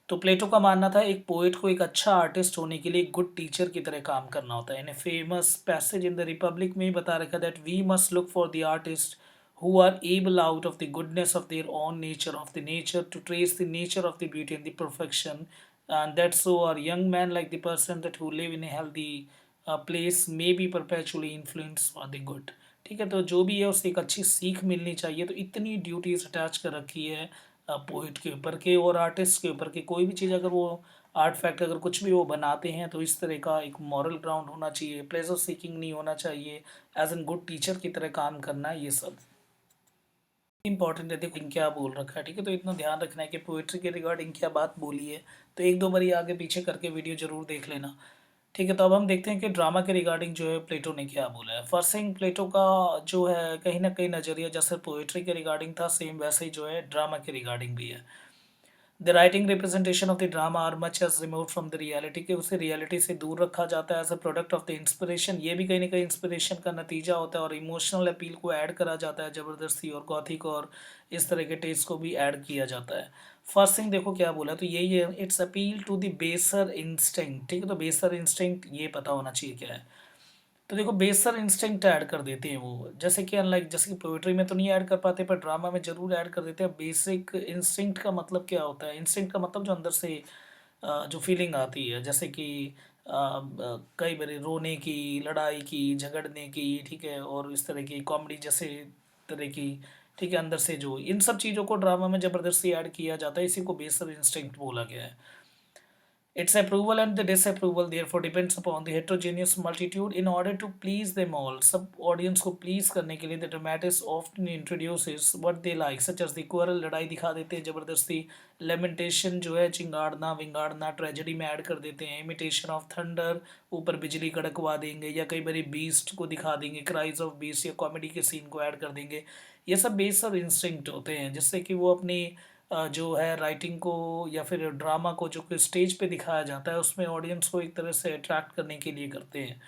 तो प्लेटो का मानना था एक पोएट को एक अच्छा आर्टिस्ट होने के लिए एक गुड टीचर की तरह काम करना होता है। In famous passage in the Republic में ही बता रखा that we must look for the artist who are able out of the goodness of their own nature of the nature to trace the nature of the beauty and the perfection, and that so our young man like the person that who live in a healthy place may be perpetually influence for the good, ठीक है। तो जो भी है उससे एक अच्छी सीख मिलनी चाहिए। तो इतनी ड्यूटीज अटैच कर रखी है पोइट के ऊपर के और आर्टिस्ट के ऊपर के, कोई भी चीज़ अगर वो आर्ट फैक्ट अगर कुछ भी वो बनाते हैं तो इस तरह का एक मॉरल ग्राउंड होना चाहिए, प्लेजर सीकिंग नहीं होना चाहिए, एज एन गुड टीचर की तरह काम करना है, ये सब। इंपॉर्टेंट है, देखो क्या बोल रखा है, ठीक है। तो इतना ध्यान रखना है कि पोइट्री के रिगार्डिंग क्या बात बोली है। तो एक दो बारी आगे पीछे करके वीडियो जरूर देख लेना, ठीक है। तो अब हम देखते हैं कि ड्रामा के रिगार्डिंग जो है प्लेटो ने क्या बोला है। फर्स्ट थिंग, प्लेटो का जो है कहीं ना कहीं नज़रिया जैसे पोइट्री के रिगार्डिंग था, सेम वैसे ही जो है ड्रामा के रिगार्डिंग भी है। The writing representation of the drama are much as remove from the reality, के उसे रियलिटी से दूर रखा जाता है as a product of the inspiration. ये भी कहीं ना कहीं इंस्पिरेशन का नतीजा होता है, और इमोशनल अपील को ऐड करा जाता है ज़बरदस्ती, और गॉथिक और इस तरह के टेस्ट को भी ऐड किया जाता है। फर्स्ट थिंग देखो क्या बोला, तो यही है, इट्स अपील टू द बेसर इंस्टिंक्ट, ठीक है। तो बेसर इंस्टिंक्ट ये पता होना चाहिए क्या है। तो देखो बेसर इंस्टिंक्ट ऐड कर देते हैं वो, जैसे कि अनलाइक जैसे कि पोइट्री में तो नहीं ऐड कर पाते, पर ड्रामा में जरूर ऐड कर देते हैं। बेसिक इंस्टिंक्ट का मतलब क्या होता है? इंस्टिंक्ट का मतलब जो अंदर से जो फीलिंग आती है, जैसे कि कई बार रोने की, लड़ाई की, झगड़ने की, ठीक है, और इस तरह की कॉमेडी जैसे तरह की, ठीक है, अंदर से जो इन सब चीज़ों को ड्रामा में ज़बरदस्ती ऐड किया जाता है, इसी को बेसर इंस्टिंक्ट बोला गया है। Its approval and the disapproval therefore depends upon the heterogeneous multitude. In order to please them all, सब audience को please करने के लिए the dramatist often introduces what they like, such as the quarrel, लड़ाई दिखा देते हैं ज़बरदस्ती, lamentation जो है चिंगाड़ना विंगाड़ना, ट्रेजेडी में ऐड कर देते हैं, imitation of thunder ऊपर बिजली कड़कवा देंगे, या कई बारी बीस्ट को दिखा देंगे, क्राइज ऑफ बीस्ट, या कॉमेडी के सीन को ऐड कर देंगे। ये सब बेस और इंस्टिंक्ट होते हैं, जिससे कि वो अपनी जो है राइटिंग को या फिर ड्रामा को जो कि स्टेज पे दिखाया जाता है, उसमें ऑडियंस को एक तरह से अट्रैक्ट करने के लिए करते हैं।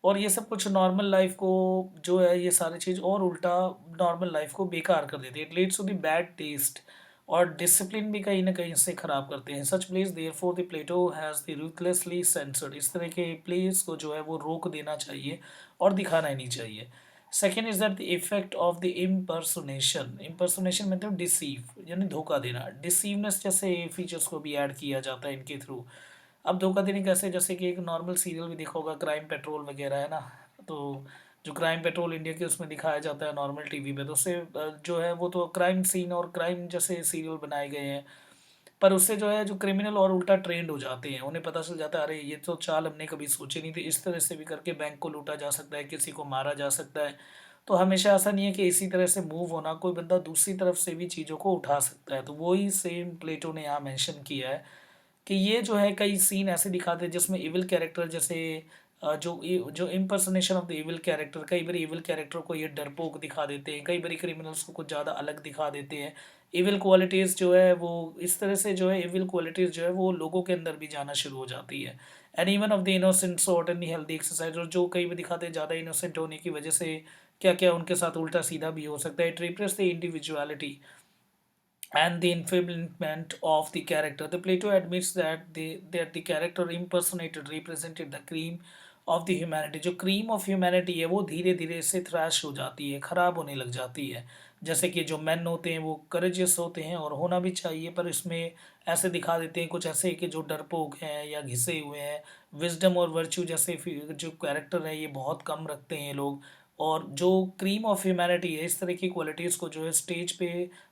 और ये सब कुछ नॉर्मल लाइफ को जो है ये सारी चीज़ और उल्टा नॉर्मल लाइफ को बेकार कर देती है। It leads to the bad taste, और डिसिप्लिन भी कहीं ना कहीं इससे ख़राब करते हैं। Such place there for the Plato has the ruthlessly censored, इस तरह के प्लेस को जो है वो रोक देना चाहिए और दिखाना ही नहीं चाहिए। Second is that the effect of the impersonation, impersonation मतलब डिसीव यानी धोखा देना, डिसीवनेस जैसे फीचर्स को भी ऐड किया जाता है इनके थ्रू। अब धोखा देने कैसे, जैसे कि एक नॉर्मल सीरियल भी देखा होगा, क्राइम पेट्रोल वगैरह है ना। तो जो क्राइम पेट्रोल इंडिया के उसमें दिखाया जाता है नॉर्मल टीवी पे, तो उससे जो है वो तो क्राइम सीन और क्राइम जैसे सीरियल बनाए गए हैं, पर उससे जो है जो क्रिमिनल और उल्टा ट्रेंड हो जाते हैं, उन्हें पता चल जाता है अरे ये तो चाल हमने कभी सोची नहीं थी, इस तरह से भी करके बैंक को लूटा जा सकता है, किसी को मारा जा सकता है। तो हमेशा ऐसा नहीं है कि इसी तरह से मूव होना, कोई बंदा दूसरी तरफ से भी चीज़ों को उठा सकता है। तो वही सेम प्लेटो ने यहाँ मेंशन किया है कि ये जो है कई सीन ऐसे दिखाते हैं जिसमें इविल कैरेक्टर जैसे जो impersonation of the evil character, कई बार इविल कैरेक्टर को ये डरपोक दिखा देते हैं, कई बार क्रिमिनल्स को कुछ ज़्यादा अलग दिखा देते हैं। इविल क्वालिटीज़ जो है वो इस तरह से जो है इविल क्वालिटीज़ जो है वो लोगों के अंदर भी जाना शुरू हो जाती है। And even of the innocent sort and healthy exercise, और जो कई बार दिखाते हैं ज़्यादा इनोसेंट होने की वजह से क्या क्या उनके साथ उल्टा सीधा भी हो सकता है। It represents the individuality and the enfeeblement of the character. The Plato admits that the character impersonated represented the cream of the humanity. जो cream of humanity है वो धीरे धीरे इससे थ्रैश हो जाती है, ख़राब होने लग जाती है। जैसे कि जो मेन होते हैं वो करेजियस होते हैं और होना भी चाहिए, पर इसमें ऐसे दिखा देते हैं कुछ ऐसे कि जो डरपोक हैं या घिसे हुए हैं। विजडम और वर्च्यू जैसे जो कैरेक्टर है ये बहुत कम रखते हैं लोग, और जो क्रीम ऑफ ह्यूमैनिटी है इस तरह की क्वालिटीज़ को जो है स्टेज पे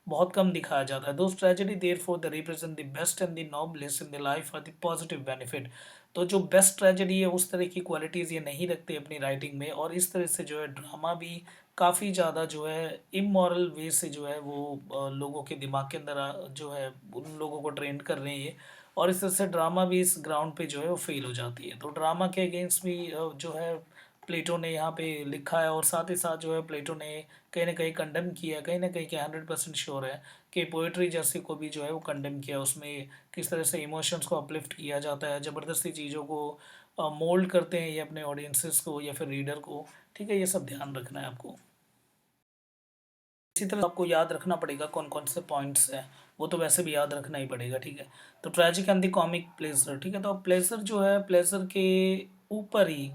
बहुत कम दिखाया जाता है। दोस्त tragedy there for the represent the best and the noblest in the life और द पॉजिटिव बेनिफिट। तो जो बेस्ट ट्रेजेडी है उस तरह की क्वालिटीज़ ये नहीं रखते अपनी राइटिंग में, और इस तरह से जो है ड्रामा भी काफ़ी ज़्यादा जो है इमोरल वे से जो है वो लोगों के दिमाग के अंदर जो है उन लोगों को ट्रेन कर रहे हैं ये, और इस तरह से ड्रामा भी इस ग्राउंड पे जो है वो फेल हो जाती है। तो ड्रामा के अगेंस्ट भी जो है प्लेटो ने यहाँ पे लिखा है, और साथ ही साथ जो है प्लेटो ने कहीं ना कहीं कंडेम किया है, कहीं ना कहीं क्या 100% श्योर है कि पोइट्री जैसे को भी जो है वो कंडेम किया, उसमें किस तरह से इमोशंस को अपलिफ्ट किया जाता है, ज़बरदस्ती चीज़ों को मोल्ड करते हैं ये अपने ऑडियंसेस को या फिर रीडर को। ठीक है, ये सब ध्यान रखना है आपको। इसी तरह आपको याद रखना पड़ेगा कौन कौन से पॉइंट्स हैं, वो तो वैसे भी याद रखना ही पड़ेगा, ठीक है। तो tragic and the comic pleasure, ठीक है। तो प्लेजर जो है प्लेजर के ऊपर ही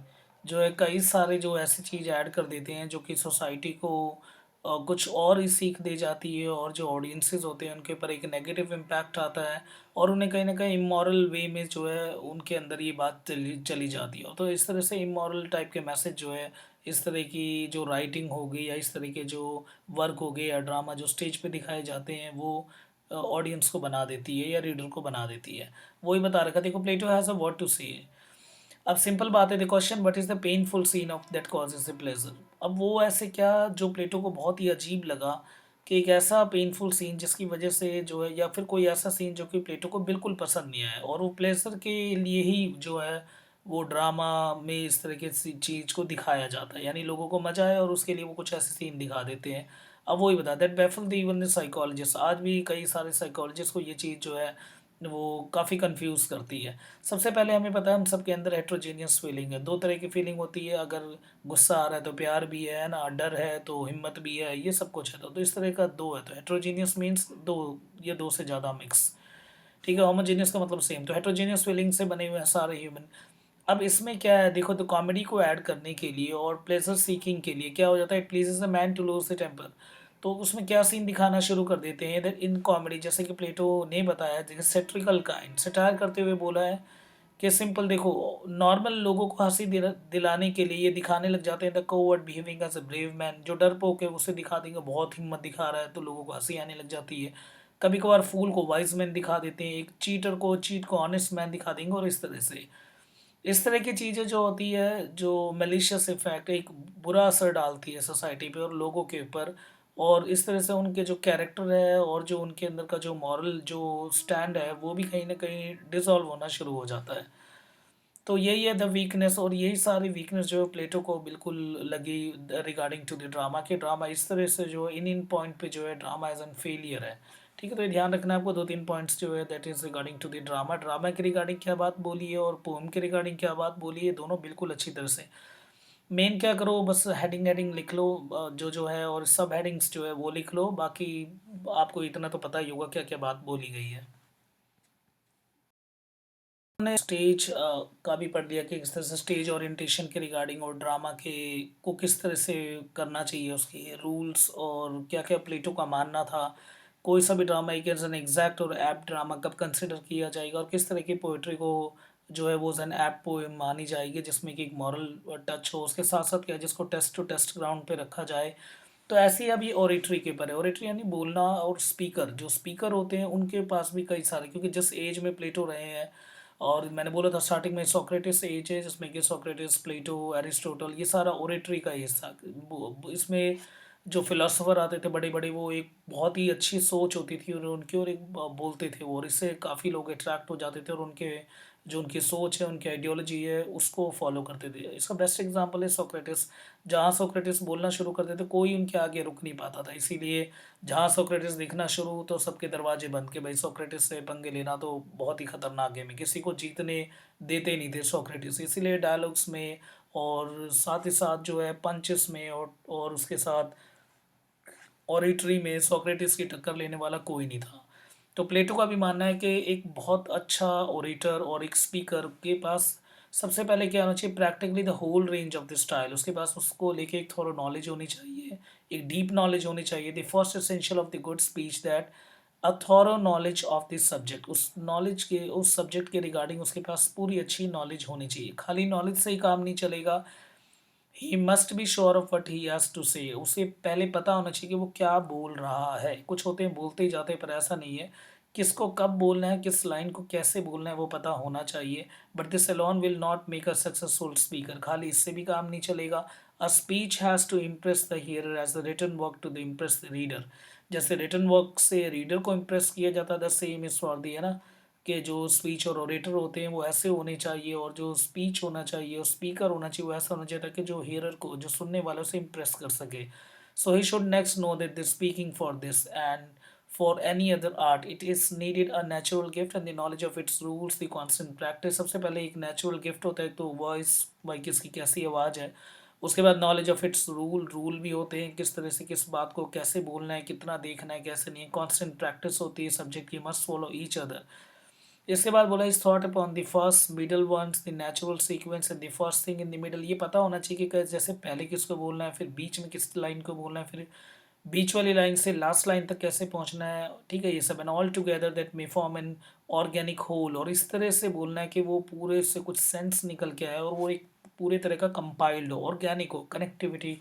जो है कई सारे जो ऐसी चीज़ ऐड कर देते हैं जो कि सोसाइटी को कुछ और ही सीख दे जाती है, और जो ऑडियंसेस होते हैं उनके ऊपर एक नेगेटिव इम्पैक्ट आता है, और उन्हें कहीं ना कहीं इमोरल वे में जो है उनके अंदर ये बात चली चली जाती है। तो इस तरह से इमोरल टाइप के मैसेज जो है, इस तरह की जो राइटिंग हो गई या इस तरह के जो वर्क हो गए या ड्रामा जो स्टेज पे दिखाए जाते हैं वो ऑडियंस को बना देती है या रीडर को बना देती है। वही बता रखा, देखो Plato has a word to say. अब सिंपल बात है, the question what is the painful scene of that causes the pleasure. अब वो ऐसे क्या जो प्लेटो को बहुत ही अजीब लगा कि एक ऐसा पेनफुल सीन जिसकी वजह से जो है, या फिर कोई ऐसा सीन जो कि प्लेटो को बिल्कुल पसंद नहीं आया, और वो प्लेज़र के लिए ही जो है वो ड्रामा में इस तरीके से चीज़ को दिखाया जाता है, यानी लोगों को मज़ा आए और उसके लिए वो कुछ ऐसे सीन दिखा देते हैं। अब वही बता that baffle the even the psychologist, आज भी कई सारे साइकोलॉजिस्ट को ये चीज़ जो है वो काफ़ी कंफ्यूज करती है। सबसे पहले हमें पता है हम सबके अंदर हेट्रोजेनियस फीलिंग है, दो तरह की फीलिंग होती है। अगर गुस्सा आ रहा है तो प्यार भी है ना, डर है तो हिम्मत भी है, ये सब कुछ है। तो इस तरह का दो है, तो हेट्रोजेनियस मीन्स दो, ये दो से ज़्यादा मिक्स। ठीक है, होमोजेनियस का मतलब सेम। तो हेट्रोजेनियस फीलिंग से बने हुए हैं सारे ह्यूमन। अब इसमें क्या है देखो, तो कॉमेडी को ऐड करने के लिए और प्लेजर सीकिंग के लिए क्या हो जाता है, it pleases a man to lose the temper. तो उसमें क्या सीन दिखाना शुरू कर देते हैं दैट इन कॉमेडी, जैसे कि प्लेटो ने बताया, जैसे सेट्रिकल काइंड सटायर करते हुए बोला है कि सिंपल देखो, नॉर्मल लोगों को हंसी दिलाने के लिए ये दिखाने लग जाते हैं the coward behaving as a brave man. जो डरपोक है उसे दिखा देंगे बहुत हिम्मत दिखा रहा है, तो लोगों को हंसी आने लग जाती है। कभी कभार फूल को वाइज मैन दिखा देते हैं, एक चीट को ऑनेस्ट मैन दिखा देंगे, और इस तरह से इस तरह की चीज़ें जो होती है, जो मेलिशियस इफेक्ट एक बुरा असर डालती है सोसाइटी पे और लोगों के ऊपर, और इस तरह से उनके जो कैरेक्टर है और जो उनके अंदर का जो मॉरल जो स्टैंड है वो भी कहीं ना कहीं डिसॉल्व होना शुरू हो जाता है। तो यही है द वीकनेस, और यही सारी वीकनेस जो है प्लेटो को बिल्कुल लगी रिगार्डिंग टू द ड्रामा, के ड्रामा इस तरह से जो इन पॉइंट पे जो है ड्रामा एज एन फेलियर है। ठीक है, तो ये ध्यान रखना है आपको, दो तीन पॉइंट्स जो है that is regarding to the drama, drama के रिगार्डिंग क्या बात बोली है और पोएम के रिगार्डिंग क्या बात बोली है, दोनों बिल्कुल अच्छी तरह से। मेन क्या करो, बस हेडिंग हेडिंग लिख लो, जो है, और सब हेडिंग्स जो है वो लिख लो, बाकी आपको इतना तो पता ही होगा क्या क्या बात बोली गई है। हमने स्टेज का भी पढ़ लिया कि किस तरह से स्टेज ओरिएंटेशन के रिगार्डिंग और ड्रामा के को किस तरह से करना चाहिए, उसके रूल्स और क्या क्या प्लेटो का मानना था। कोई सा भी ड्रामा एक एज एन एग्जैक्ट और एप्ट ड्रामा कब कंसिडर किया जाएगा, और किस तरह की पोइट्री को जो है वो एन एप्ट पोएम मानी जाएगी जिसमें कि एक मॉरल टच हो। उसके साथ साथ क्या है, जिसको टेस्ट टू टेस्ट ग्राउंड पे रखा जाए। तो ऐसे ही अभी ओरेटरी के ऊपर है, ओरेटरी यानी बोलना, और स्पीकर, जो स्पीकर होते हैं उनके पास भी कई सारे, क्योंकि जिस एज में प्लेटो रहे हैं, और मैंने बोला था स्टार्टिंग में सोक्रेटिस एज है जिसमें कि सोक्रेटिस, प्लेटो, एरिस्टोटल, ये सारा ओरेटरी का ही हिस्सा। इसमें जो फिलोसोफर आते थे बड़े बड़े, वो एक बहुत ही अच्छी सोच होती थी और उनकी, और एक बोलते थे वो, और इससे काफ़ी लोग अट्रैक्ट हो जाते थे और उनके जो उनकी सोच है, उनकी आइडियोलॉजी है, उसको फॉलो करते थे। इसका बेस्ट एग्जांपल है सोक्रेटिस। जहाँ सोक्रेटिस बोलना शुरू करते थे कोई उनके आगे रुक नहीं पाता था, इसीलिए जहाँ सोक्रेटिस दिखना शुरू तो सबके दरवाजे बंद, के भाई सोक्रेटिस से पंगे लेना तो बहुत ही खतरनाक गेम है, किसी को जीतने देते नहीं थे सोक्रेटिस। इसीलिए डायलॉग्स में और साथ ही साथ जो है पंचेस में और उसके साथ ओरेटरी में सोक्रेटिस की टक्कर लेने वाला कोई नहीं था। तो प्लेटो का भी मानना है कि एक बहुत अच्छा ओरेटर और एक स्पीकर के पास सबसे पहले क्या होना चाहिए, practically the whole range of the style, उसके पास उसको लेके एक थोड़ा नॉलेज होनी चाहिए, एक डीप नॉलेज होनी चाहिए। The first essential of the good speech that a thorough knowledge of this subject, उस नॉलेज के, उस सब्जेक्ट के रिगार्डिंग उसके पास पूरी अच्छी नॉलेज होनी चाहिए। खाली नॉलेज से ही काम नहीं चलेगा, he must be sure of what he has to say, उसे पहले पता होना चाहिए कि वो क्या बोल रहा है। कुछ होते हैं बोलते ही जाते हैं, पर ऐसा नहीं है, किसको कब बोलना है, किस लाइन को कैसे बोलना है वो पता होना चाहिए। But this alone will not make a successful speaker, खाली इससे भी काम नहीं चलेगा। A speech has to impress the hearer as the written work to the impress the reader. जैसे रिटन वर्क से रीडर को इम्प्रेस किया जाता है, the same is for the, है ना, कि जो स्पीच और ओरेटर होते हैं वो ऐसे होने चाहिए, और जो स्पीच होना चाहिए और स्पीकर होना चाहिए वो ऐसा होना चाहिए ताकि जो हियरर को, जो सुनने वालों से इम्प्रेस कर सके। So he should next know that the speaking for this and for any other art it is needed a natural gift and the knowledge of its rules, the constant practice. सबसे पहले एक natural gift होता है, तो voice, भाई किसकी कैसी आवाज़ है। उसके बाद नॉलेज ऑफ इट्स रूल भी होते हैं, किस तरह से किस बात को कैसे बोलना है, कितना देखना है, कैसे नहीं है। कॉन्स्टेंट प्रैक्टिस होती है सब्जेक्ट की, मस्ट फॉलो ईच अदर। इसके बाद बोला is thought upon the first middle once the natural sequence and the first thing in the middle. ये पता होना चाहिए कि जैसे पहले किसको बोलना है, फिर बीच में किस लाइन को बोलना है, फिर बीच वाली लाइन से लास्ट लाइन तक कैसे पहुंचना है। ठीक है, ये सब and all together that may form an organic whole, और इस तरह से बोलना है कि वो पूरे से कुछ सेंस निकल के आए और वो एक पूरे तरह का कंपाइल्ड हो, ऑर्गेनिक हो, कनेक्टिविटी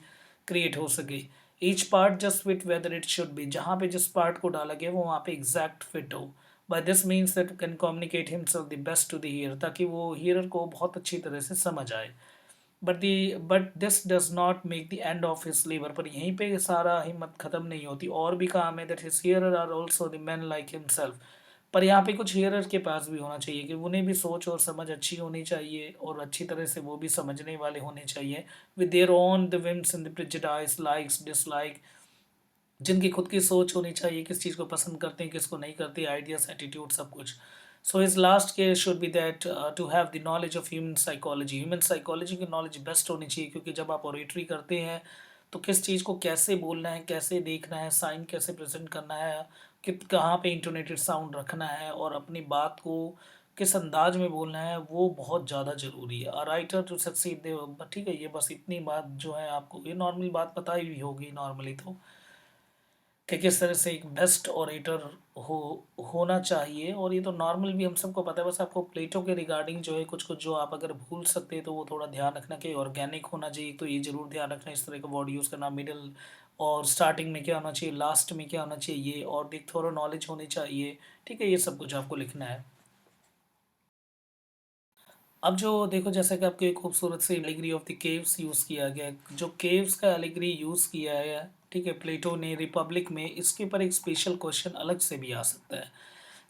क्रिएट हो सके। Each part just fit whether it should be, जहाँ पे जिस पार्ट को डाला गया वो वहाँ पे एग्जैक्ट फिट हो। By this means that can communicate himself the best to the hear, ताकि वो हियरर को बहुत अच्छी तरह से समझ आए। But this does not make the end of his labour. पर यहीं पे सारा हिम्मत खत्म नहीं होती, और भी काम है। That his hearer are also the man like himself. पर यहाँ पे कुछ हियरर के पास भी होना चाहिए कि उन्हें भी सोच और समझ अच्छी होनी चाहिए, और अच्छी तरह से वो भी समझने वाले होने चाहिए, with their own the whims and the prejudice, likes dislike, जिनकी खुद की सोच होनी चाहिए, किस चीज़ को पसंद करते हैं, किसको नहीं करते, आइडियाज, एटीट्यूड, सब कुछ। So his last care should be that to have the knowledge of human psychology की नॉलेज बेस्ट होनी चाहिए, क्योंकि जब आप ओरेटरी करते हैं तो किस चीज़ को कैसे बोलना है, कैसे देखना है, साइन कैसे प्रेजेंट करना है, कित कहाँ पे इंटोनेटेड साउंड रखना है, और अपनी बात को किस अंदाज में बोलना है, वो बहुत ज़्यादा ज़रूरी है। राइटर टू सक्सीड दे, ठीक है, ये बस इतनी बात जो है आपको, ये नॉर्मल बात पता ही होगी नॉर्मली तो, कि किस तरह से एक बेस्ट ऑरेटर हो होना चाहिए। और ये तो नॉर्मल भी हम सबको पता है, बस आपको प्लेटो के रिगार्डिंग जो है कुछ कुछ जो आप अगर भूल सकते हैं तो वो थोड़ा ध्यान रखना कि ऑर्गेनिक होना चाहिए, तो ये ज़रूर ध्यान रखना इस तरह का वर्ड यूज़ करना, मिडल और स्टार्टिंग में क्या होना चाहिए, लास्ट में क्या होना चाहिए, ये और एक थोड़ा नॉलेज होनी चाहिए। ठीक है, ये सब कुछ आपको लिखना है। अब जो देखो, जैसा कि आपको एक खूबसूरत सी allegory of the caves use किया गया है, जो केव्स का एलिग्री यूज़ किया है, ठीक है, प्लेटो ने रिपब्लिक में, इसके ऊपर एक स्पेशल क्वेश्चन अलग से भी आ सकता है।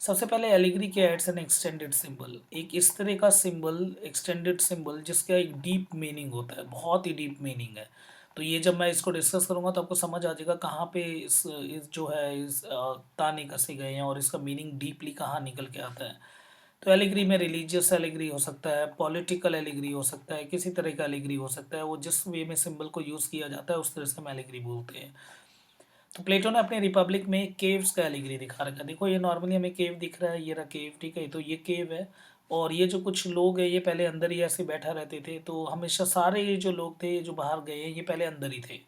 सबसे पहले एलिग्री क्या, एड्स एन एक्सटेंडेड सिंबल, एक इस तरह का सिंबल, एक्सटेंडेड सिंबल जिसका एक डीप मीनिंग होता है, बहुत ही डीप मीनिंग है। तो ये जब मैं इसको डिस्कस करूँगा तो आपको समझ आ जाएगा कहाँ पे इस जो है इस ताने कसे गए हैं, और इसका मीनिंग डीपली कहाँ निकल के आता है। तो एलिग्री में रिलीजियस एलिग्री हो सकता है, पॉलिटिकल एलिग्री हो सकता है, किसी तरह का एलिग्री हो सकता है, वो जिस वे में सिंबल को यूज़ किया जाता है उस तरह से हम एलिग्री बोलते हैं। तो प्लेटो ने अपने रिपब्लिक में केव्स का एलिग्री दिखा रखा है। देखो, ये नॉर्मली हमें केव दिख रहा है, ये रहा केव, ठीक है, तो ये केव है। और ये जो कुछ लोग हैं ये पहले अंदर ही ऐसे बैठा रहते थे, तो हमेशा सारे ये जो लोग थे, ये जो बाहर गए हैं, ये पहले अंदर ही थे,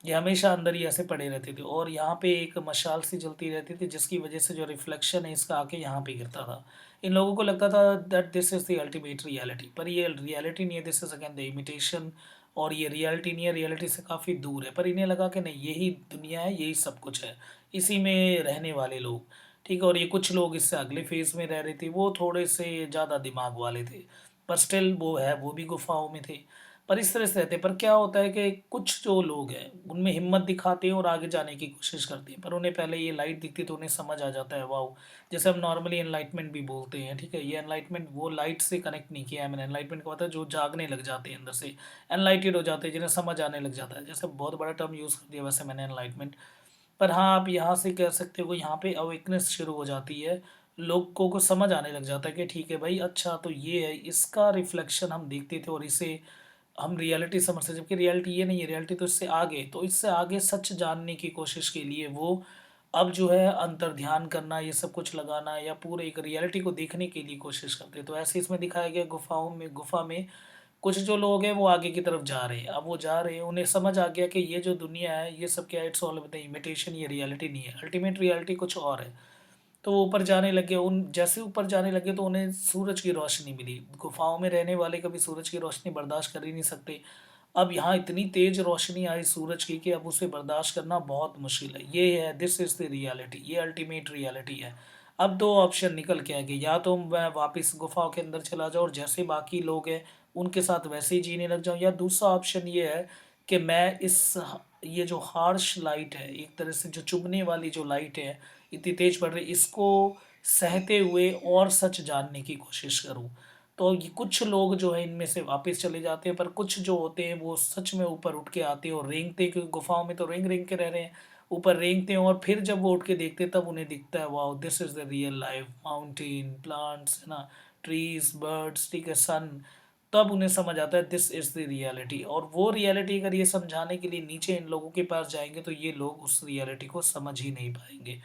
ये हमेशा अंदर ही ऐसे पड़े रहते थे। और यहाँ पे एक मशाल सी जलती रहती थी, जिसकी वजह से जो रिफ्लेक्शन है इसका आके यहाँ पे गिरता था। इन लोगों को लगता था that this is the ultimate reality, पर ये रियलिटी नहीं है, this is again the imitation. और ये रियलिटी नहीं है, रियलिटी से काफ़ी दूर है। पर इन्हें लगा कि नहीं, यही दुनिया है, यही सब कुछ है, इसी में रहने वाले लोग, ठीक है। और ये कुछ लोग इससे अगले फेज़ में रह रहे थे, वो थोड़े से ज़्यादा दिमाग वाले थे, पर स्टिल वो है, वो भी गुफाओं में थे। पर इस तरह से रहते हैं। पर क्या होता है कि कुछ जो लोग हैं उनमें हिम्मत दिखाते हैं और आगे जाने की कोशिश करते हैं, पर उन्हें पहले ये लाइट दिखती तो उन्हें समझ आ जाता है, वाओ। जैसे हम नॉर्मली एनलाइटमेंट भी बोलते हैं, ठीक है, ये एनलाइटमेंट वो लाइट से कनेक्ट नहीं किया है मैंने। एनलाइटमेंट का मतलब जो जागने लग जाते हैं अंदर से, एनलाइटेड हो जाते हैं, जिन्हें समझ आने लग जाता है। जैसे बहुत बड़ा टर्म यूज़ कर दिया वैसे मैंने, एनलाइटमेंट। पर हाँ, आप यहाँ से कह सकते हो कि यहाँ पे अवेकनेस शुरू हो जाती है, लोगों को समझ आने लग जाता है कि ठीक है भाई, अच्छा तो ये है, इसका रिफ्लेक्शन हम देखते थे और इसे हम रियलिटी समझते, जबकि रियलिटी ये नहीं है, रियलिटी तो इससे आगे, तो इससे आगे सच जानने की कोशिश के लिए वो अब जो है अंतर्ध्यान करना, ये सब कुछ लगाना, या पूरे एक रियलिटी को देखने के लिए कोशिश करते हैं। तो ऐसे इसमें दिखाया गया, गुफा में कुछ जो लोग हैं वो आगे की तरफ जा रहे हैं। अब वो जा रहे हैं, उन्हें समझ आ गया कि ये जो दुनिया है ये सब क्या है, इट्स ऑल इमिटेशन, ये रियलिटी नहीं है, अल्टीमेट रियलिटी कुछ और है। तो वो ऊपर जाने लगे, उन जैसे ऊपर जाने लगे तो उन्हें सूरज की रोशनी मिली। गुफाओं में रहने वाले कभी सूरज की रोशनी बर्दाश्त कर ही नहीं सकते। अब यहाँ इतनी तेज रोशनी आई सूरज की कि अब उसे बर्दाश्त करना बहुत मुश्किल है। ये है, दिस इज़ द रियलिटी, ये अल्टीमेट रियलिटी है। अब दो ऑप्शन निकल के आ गए, या तो मैं वापस गुफाओं के अंदर चला जाऊँ और जैसे बाकी लोग हैं उनके साथ वैसे ही जीने लग जाऊँ, या दूसरा ऑप्शन ये है कि मैं ये जो हार्श लाइट है, एक तरह से जो चुभने वाली जो लाइट है, इतनी तेज पड़ रही, इसको सहते हुए और सच जानने की कोशिश करूं। तो ये कुछ लोग जो है इनमें से वापस चले जाते हैं, पर कुछ जो होते हैं वो सच में ऊपर उठ के आते हैं और रेंगते हैं, क्योंकि गुफाओं में तो रेंग रेंग के रह रहे हैं, ऊपर रेंगते हैं। और फिर जब वो उठ के देखते हैं तब उन्हें दिखता है, wow, this is the real life, mountain, plants, है ना, ट्रीज, बर्ड्स, ठीक है, सन। तब उन्हें समझ आता है दिस इज़ द रियलिटी। और वो रियलिटी अगर ये समझाने के लिए नीचे इन लोगों के पास जाएंगे तो ये लोग उस रियलिटी को समझ ही नहीं पाएंगे,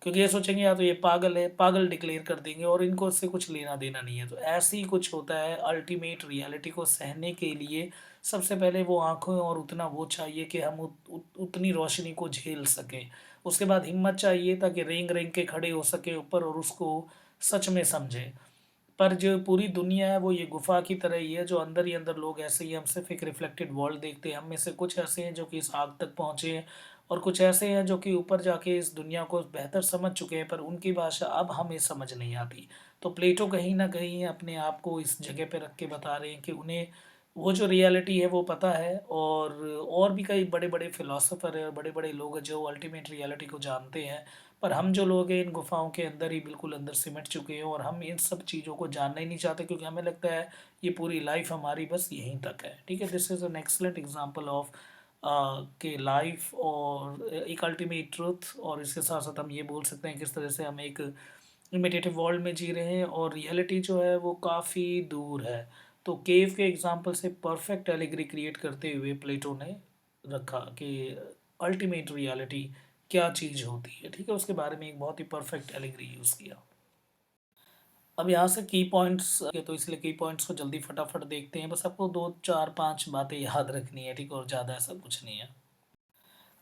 क्योंकि ये सोचेंगे या तो ये पागल है, पागल डिक्लेयर कर देंगे, और इनको इससे कुछ लेना देना नहीं है। तो ऐसे ही कुछ होता है, अल्टीमेट रियलिटी को सहने के लिए सबसे पहले वो आँखें और उतना वो चाहिए कि हम उतनी रोशनी को झेल सकें। उसके बाद हिम्मत चाहिए ताकि रेंग रेंग के खड़े हो सके ऊपर और उसको सच में समझें। पर जो पूरी दुनिया है वो ये गुफा की तरह ही है, जो अंदर ही अंदर लोग ऐसे ही, हम सिर्फ एक रिफ्लेक्टेड वर्ल्ड देखते हैं। हम में से कुछ ऐसे हैं जो कि इस आग तक पहुँचे हैं, और कुछ ऐसे हैं जो कि ऊपर जाके इस दुनिया को बेहतर समझ चुके हैं, पर उनकी भाषा अब हमें समझ नहीं आती। तो प्लेटो कहीं ना कहीं अपने आप को इस जगह पे रख के बता रहे हैं कि उन्हें वो जो रियलिटी है वो पता है, और भी कई बड़े-बड़े फिलोसोफर हैं और बड़े-बड़े लोग हैं जो अल्टीमेट रियलिटी को जानते हैं। पर हम जो लोग हैं इन गुफ़ाओं के अंदर ही बिल्कुल अंदर सिमट चुके हैं, और हम इन सब चीज़ों को जानना ही नहीं चाहते, क्योंकि हमें लगता है ये पूरी लाइफ़ हमारी बस यहीं तक है। ठीक है? This is an excellent example of कि लाइफ़ और एक अल्टीमेट ट्रुथ, और इसके साथ-साथ हम ये बोल सकते हैं किस तरह से हम एक इमिटेटिव वर्ल्ड में जी रहे हैं और रियलिटी जो है वो काफ़ी दूर है। तो केव के एग्जाम्पल से परफेक्ट एलिगरी क्रिएट करते हुए प्लेटो ने रखा कि अल्टीमेट रियलिटी क्या चीज़ होती है। ठीक है? उसके बारे में एक बहुत ही परफेक्ट एलिगरी यूज़ किया। अब यहाँ से की पॉइंट्स के, तो इसलिए की पॉइंट्स को जल्दी फटाफट देखते हैं। बस आपको 2, 4, 5 बातें याद रखनी है, ठीक है? और ज़्यादा ऐसा कुछ नहीं है।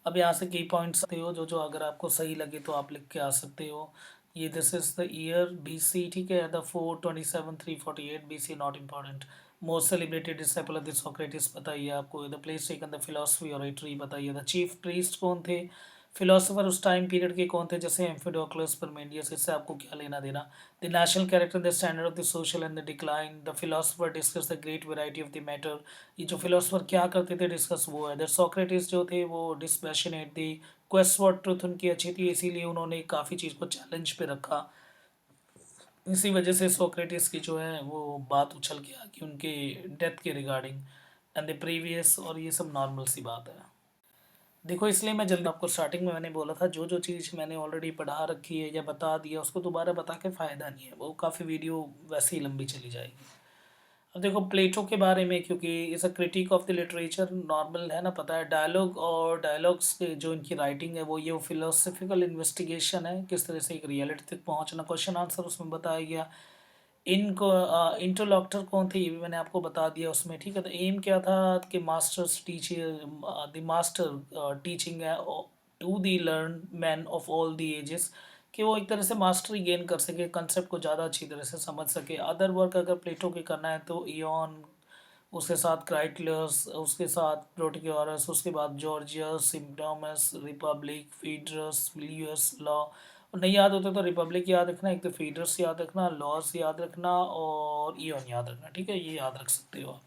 अब यहाँ से की पॉइंट्स आते हो जो जो अगर आपको सही लगे तो आप लिख के आ सकते हो। ये this is the year BC, ठीक है? The 427 348 BC, not important. Most celebrated disciple of the Socrates बताइए आपको। The place taken the philosophy oratory बताइए। द चीफ प्रीस्ट कौन थे? फिलोसोफर उस टाइम पीरियड के कौन थे? जैसे एम्फिडोक्लस, परमेंडियस। इससे आपको क्या लेना देना? The national character, the standard of the social and the decline. The philosopher discuss the great variety of the matter. ये जो फिलोसोफर क्या करते थे डिस्कस, वो है द सोक्रेटिस जो थे वो डिस्पैशनेट थी। क्वेस्ट फॉर ट्रुथ उनकी अच्छी थी, इसीलिए उन्होंने काफ़ी चीज़ को चैलेंज पे रखा। इसी वजह से सोक्रेटिस की जो है वो बात उछल के आ गई उनके डेथ के रिगार्डिंग एंड द प्रीवियस, और ये सब नॉर्मल सी बात है। देखो, इसलिए मैं जल्दी आपको स्टार्टिंग में मैंने बोला था जो जो चीज़ मैंने ऑलरेडी पढ़ा रखी है या बता दिया उसको दोबारा बता के फ़ायदा नहीं है, वो काफ़ी वीडियो वैसे ही लंबी चली जाएगी। अब देखो प्लेटो के बारे में, क्योंकि इस अ critic of the literature, normal है ना, पता है डायलॉग और डायलॉग्स के जो इनकी राइटिंग है वो ये फिलोसफिकल इन्वेस्टिगेशन है, किस तरह से एक रियलिटी तक पहुंचना। क्वेश्चन आंसर उसमें बताया गया। इनको इंटरलॉक्टर कौन थे ये भी मैंने आपको बता दिया उसमें। ठीक है? तो एम क्या था कि masters teacher, the master teaching है to the learn man of all the ages, कि वो एक तरह से मास्टरी गेन कर सके, कंसेप्ट को ज़्यादा अच्छी तरह से समझ सके। अदर वर्क अगर प्लेटो के करना है तो इयन, उसके साथ क्राइटलस, उसके साथ प्रोटोक्योरस, उसके बाद जॉर्जियस, सिम्प्टोमस, रिपब्लिक, फीडरस, लियस, लॉ। और नहीं याद होता तो रिपब्लिक याद रखना, एक तो फीडरस याद रखना, लॉस याद रखना और इयन याद रखना। ठीक है? ये याद रख सकते हो आप।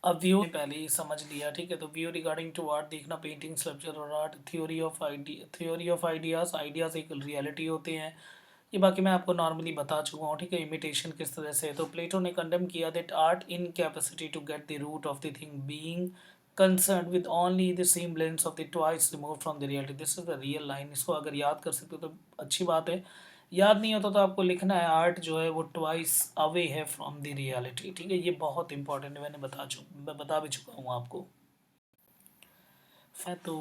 अब व्यू पहले ही समझ लिया। ठीक है? तो व्यू रिगार्डिंग टू आर्ट देखना, पेंटिंग, स्कल्पचर और art. Theory of ideas, ideas एक रियलिटी होते हैं। ये बाकी मैं आपको नॉर्मली बता चुका हूँ। ठीक है? इमिटेशन किस तरह से है, तो प्लेटो ने कंडेम किया that art in capacity to get the root of the thing being concern with only the semblance of the twice remove from the reality. This is the real line. इसको अगर याद कर सकते हो तो अच्छी बात है, याद नहीं होता तो आपको लिखना है आर्ट जो है वो ट्वाइस अवे है फ्रॉम द रियलिटी। ठीक है? ये बहुत इंपॉर्टेंट है, मैंने मैं बता भी चुका हूँ आपको। है तो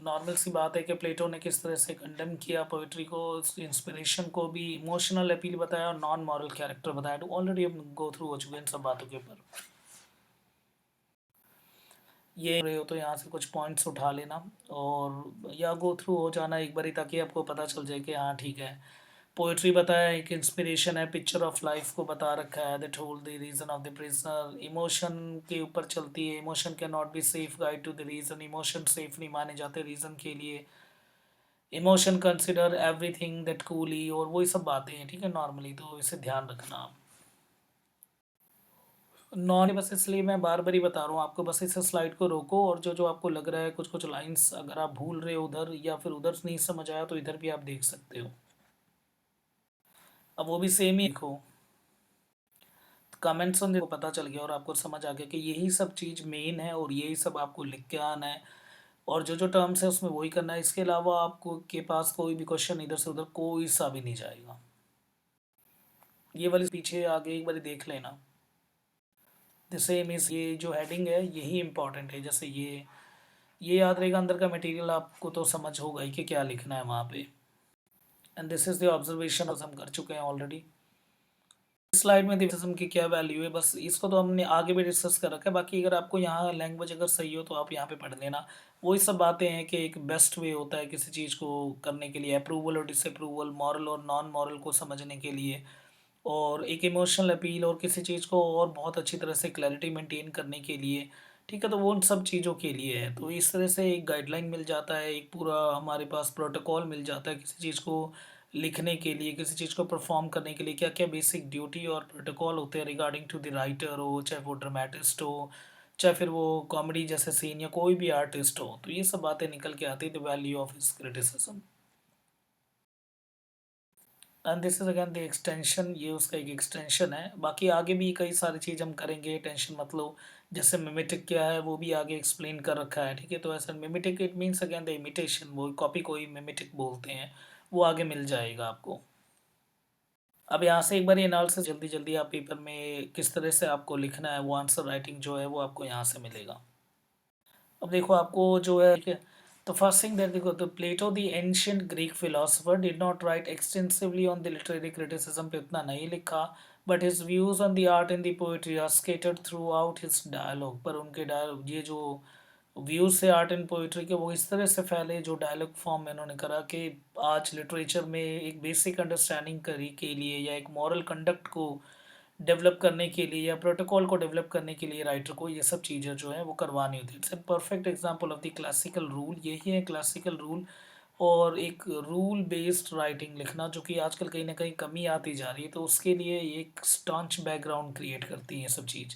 नॉर्मल सी बात है कि प्लेटो ने किस तरह से कंडेम किया पोइट्री को, इंस्पिरेशन को भी, इमोशनल अपील बताया और नॉन मॉरल कैरेक्टर बताया। तो ऑलरेडी हम गो थ्रू हो चुके हैं इन सब बातों के ऊपर। ये रहे हो तो यहाँ से कुछ पॉइंट्स उठा लेना और या गो थ्रू हो जाना एक बारी, ताकि आपको पता चल जाए कि हाँ ठीक है। पोइट्री बताया एक इंस्पिरेशन है, पिक्चर ऑफ लाइफ को बता रखा है, that hold the reason of the prisoner. Emotion के ऊपर चलती है, emotion can not be safe guide to the reason. Emotion safe नहीं माने जाते रीजन के लिए। Emotion consider everything that coolly, और वही सब बातें हैं। ठीक है? नॉर्मली तो इसे ध्यान रखना आप। नॉन बस इसलिए मैं बार बार ही बता रहा हूँ आपको, बस इस स्लाइड को रोको और जो जो आपको लग रहा है कुछ कुछ लाइंस अगर आप भूल रहे हो उधर, या फिर उधर नहीं समझ आया, तो इधर भी आप देख सकते हो। अब वो भी सेम ही लिखो, कमेंट्स में देखो पता चल गया और आपको समझ आ गया कि यही सब चीज़ मेन है और यही सब आपको लिख के आना है, और जो जो टर्म्स है उसमें वही करना है। इसके अलावा आपको के पास कोई भी क्वेश्चन इधर से उधर कोई सा भी नहीं जाएगा। ये वाली पीछे आगे एक बार देख लेना। द सेम इज, ये जो हेडिंग है यही इंपॉर्टेंट है। जैसे ये याद रहेगा, अंदर का मटेरियल आपको तो समझ होगा ही कि क्या लिखना है वहाँ पे। And this is the observation हम कर चुके हैं ऑलरेडी। स्लाइड में डिफिनेशन की क्या वैल्यू है, बस इसको तो हमने आगे भी डिस्कस कर रखा है। बाकी अगर आपको यहाँ लैंग्वेज अगर सही हो तो आप यहाँ पे पढ़ लेना। वही सब बातें हैं कि एक बेस्ट वे होता है किसी चीज़ को करने के लिए, अप्रूवल और डिसअप्रूवल, मॉरल और नॉन मॉरल को समझने के लिए, और एक इमोशनल अपील, और किसी चीज़ को और बहुत अच्छी तरह से क्लैरिटी मेंटेन करने के लिए। ठीक है? तो वो उन सब चीज़ों के लिए है। तो इस तरह से एक गाइडलाइन मिल जाता है, एक पूरा हमारे पास प्रोटोकॉल मिल जाता है किसी चीज़ को लिखने के लिए, किसी चीज़ को परफॉर्म करने के लिए क्या-क्या बेसिक ड्यूटी और प्रोटोकॉल होते हैं रिगार्डिंग टू द राइटर हो, चाहे वो ड्रामेटिस्ट हो, चाहे फिर वो कॉमेडी जैसे सीन या कोई भी आर्टिस्ट हो। तो ये सब बातें निकल के आती है the value of his criticism. And this is again the extension, ये उसका एक एक्सटेंशन है। बाकी आगे भी कई सारी चीज़ हम करेंगे, टेंशन मत लो। जैसे मिमेटिक क्या है वो भी आगे एक्सप्लेन कर रखा है, ठीक है। तो ऐसा mimetic it means again the imitation, वो कॉपी को ही मिमेटिक बोलते हैं। वो आगे मिल जाएगा आपको। अब यहाँ से एक बार ये एनालिसिस जल्दी जल्दी आप पेपर में किस तरह से आपको लिखना है, वो आंसर राइटिंग जो है वो आपको यहाँ से मिलेगा। अब देखो आपको जो है, ठीक है। तो फर्स्ट थिंग दैट देखो, तो Plato the ancient Greek philosopher did not write extensively on the literary criticism, पे उतना नहीं लिखा। But his views on the art and the poetry are scattered throughout his dialogue, पर उनके dialogue, ये जो व्यूज से आर्ट एंड पोइट्री के, वो इस तरह से फैले जो डायलॉग फॉर्म में उन्होंने करा कि आज लिटरेचर में एक बेसिक अंडरस्टैंडिंग करी के लिए या एक मॉरल कंडक्ट को डेवलप करने के लिए या प्रोटोकॉल को डेवलप करने के लिए राइटर को ये सब चीज़ें जो है वो करवानी होती है। It's a perfect example of the classical rule, यही है क्लासिकल रूल। और एक रूल बेस्ड राइटिंग लिखना जो कि आजकल कहीं ना कहीं कमी आती जा रही है, तो उसके लिए एक स्टॉन्च बैकग्राउंड क्रिएट करती है ये सब चीज़।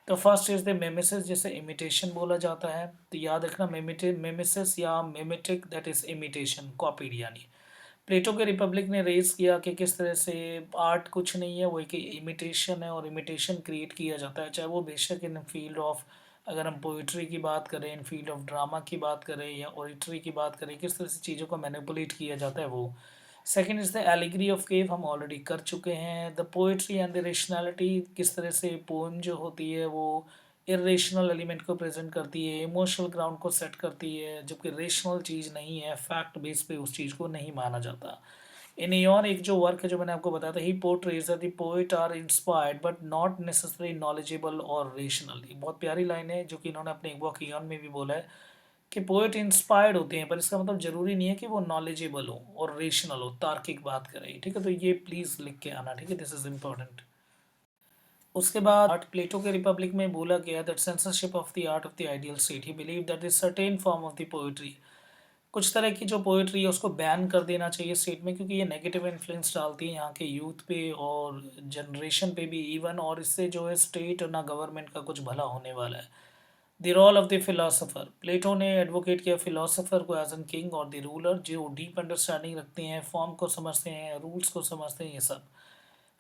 तो फर्स्ट इज द मेमिसिस, जिसे इमिटेशन बोला जाता है। तो याद रखना, मेमिसिस या mimetic, that is imitation, copied यानी। प्लेटो के रिपब्लिक ने रेज किया कि किस तरह से आर्ट कुछ नहीं है, वो एक इमिटेशन है, और इमिटेशन क्रिएट किया जाता है, चाहे वो बेशक इन फील्ड ऑफ, अगर हम पोइट्री की बात करें, इन फील्ड ऑफ ड्रामा की बात करें या ओरिट्री की बात करें, किस तरह से चीज़ों को मैनिपुलेट किया जाता है वो। Second is the allegory of cave, हम ऑलरेडी कर चुके हैं। The poetry and the rationality, किस तरह से पोएम जो होती है वो इरेशनल एलिमेंट को प्रेजेंट करती है, इमोशनल ग्राउंड को सेट करती है, जबकि रेशनल चीज़ नहीं है, फैक्ट बेस पे उस चीज़ को नहीं माना जाता। इन एयन, एक जो वर्क है जो मैंने आपको बताया था, he portrays the poet are inspired but not necessary knowledgeable और रेशनल। ये बहुत प्यारी लाइन है जो कि इन्होंने अपने एक वर्क एयन में भी बोला है कि पोएट इंस्पायर्ड होते हैं, पर इसका मतलब ज़रूरी नहीं है कि वो नॉलेजेबल हो और रेशनल हो, तार्किक बात करें, ठीक है। तो ये प्लीज़ लिख के आना, ठीक है, दिस इज़ इम्पोर्टेंट। उसके बाद आर्ट, प्लेटो के रिपब्लिक में बोला गया that censorship of the art of the ideal state, he believe that is certain form of the poetry, कुछ तरह की जो पोएट्री है उसको बैन कर देना चाहिए स्टेट में, क्योंकि ये नेगेटिव इन्फ्लुएंस डालती है यहाँ के यूथ पे और जनरेशन पे भी इवन, और इससे जो है स्टेट और ना गवर्नमेंट का कुछ भला होने वाला है। The role of the philosopher, Plato ने एडवोकेट किया फिलोसोफर को एज एन किंग और द रूलर, जो डीप अंडरस्टैंडिंग रखते हैं, फॉर्म को समझते हैं, रूल्स को समझते हैं, ये सब।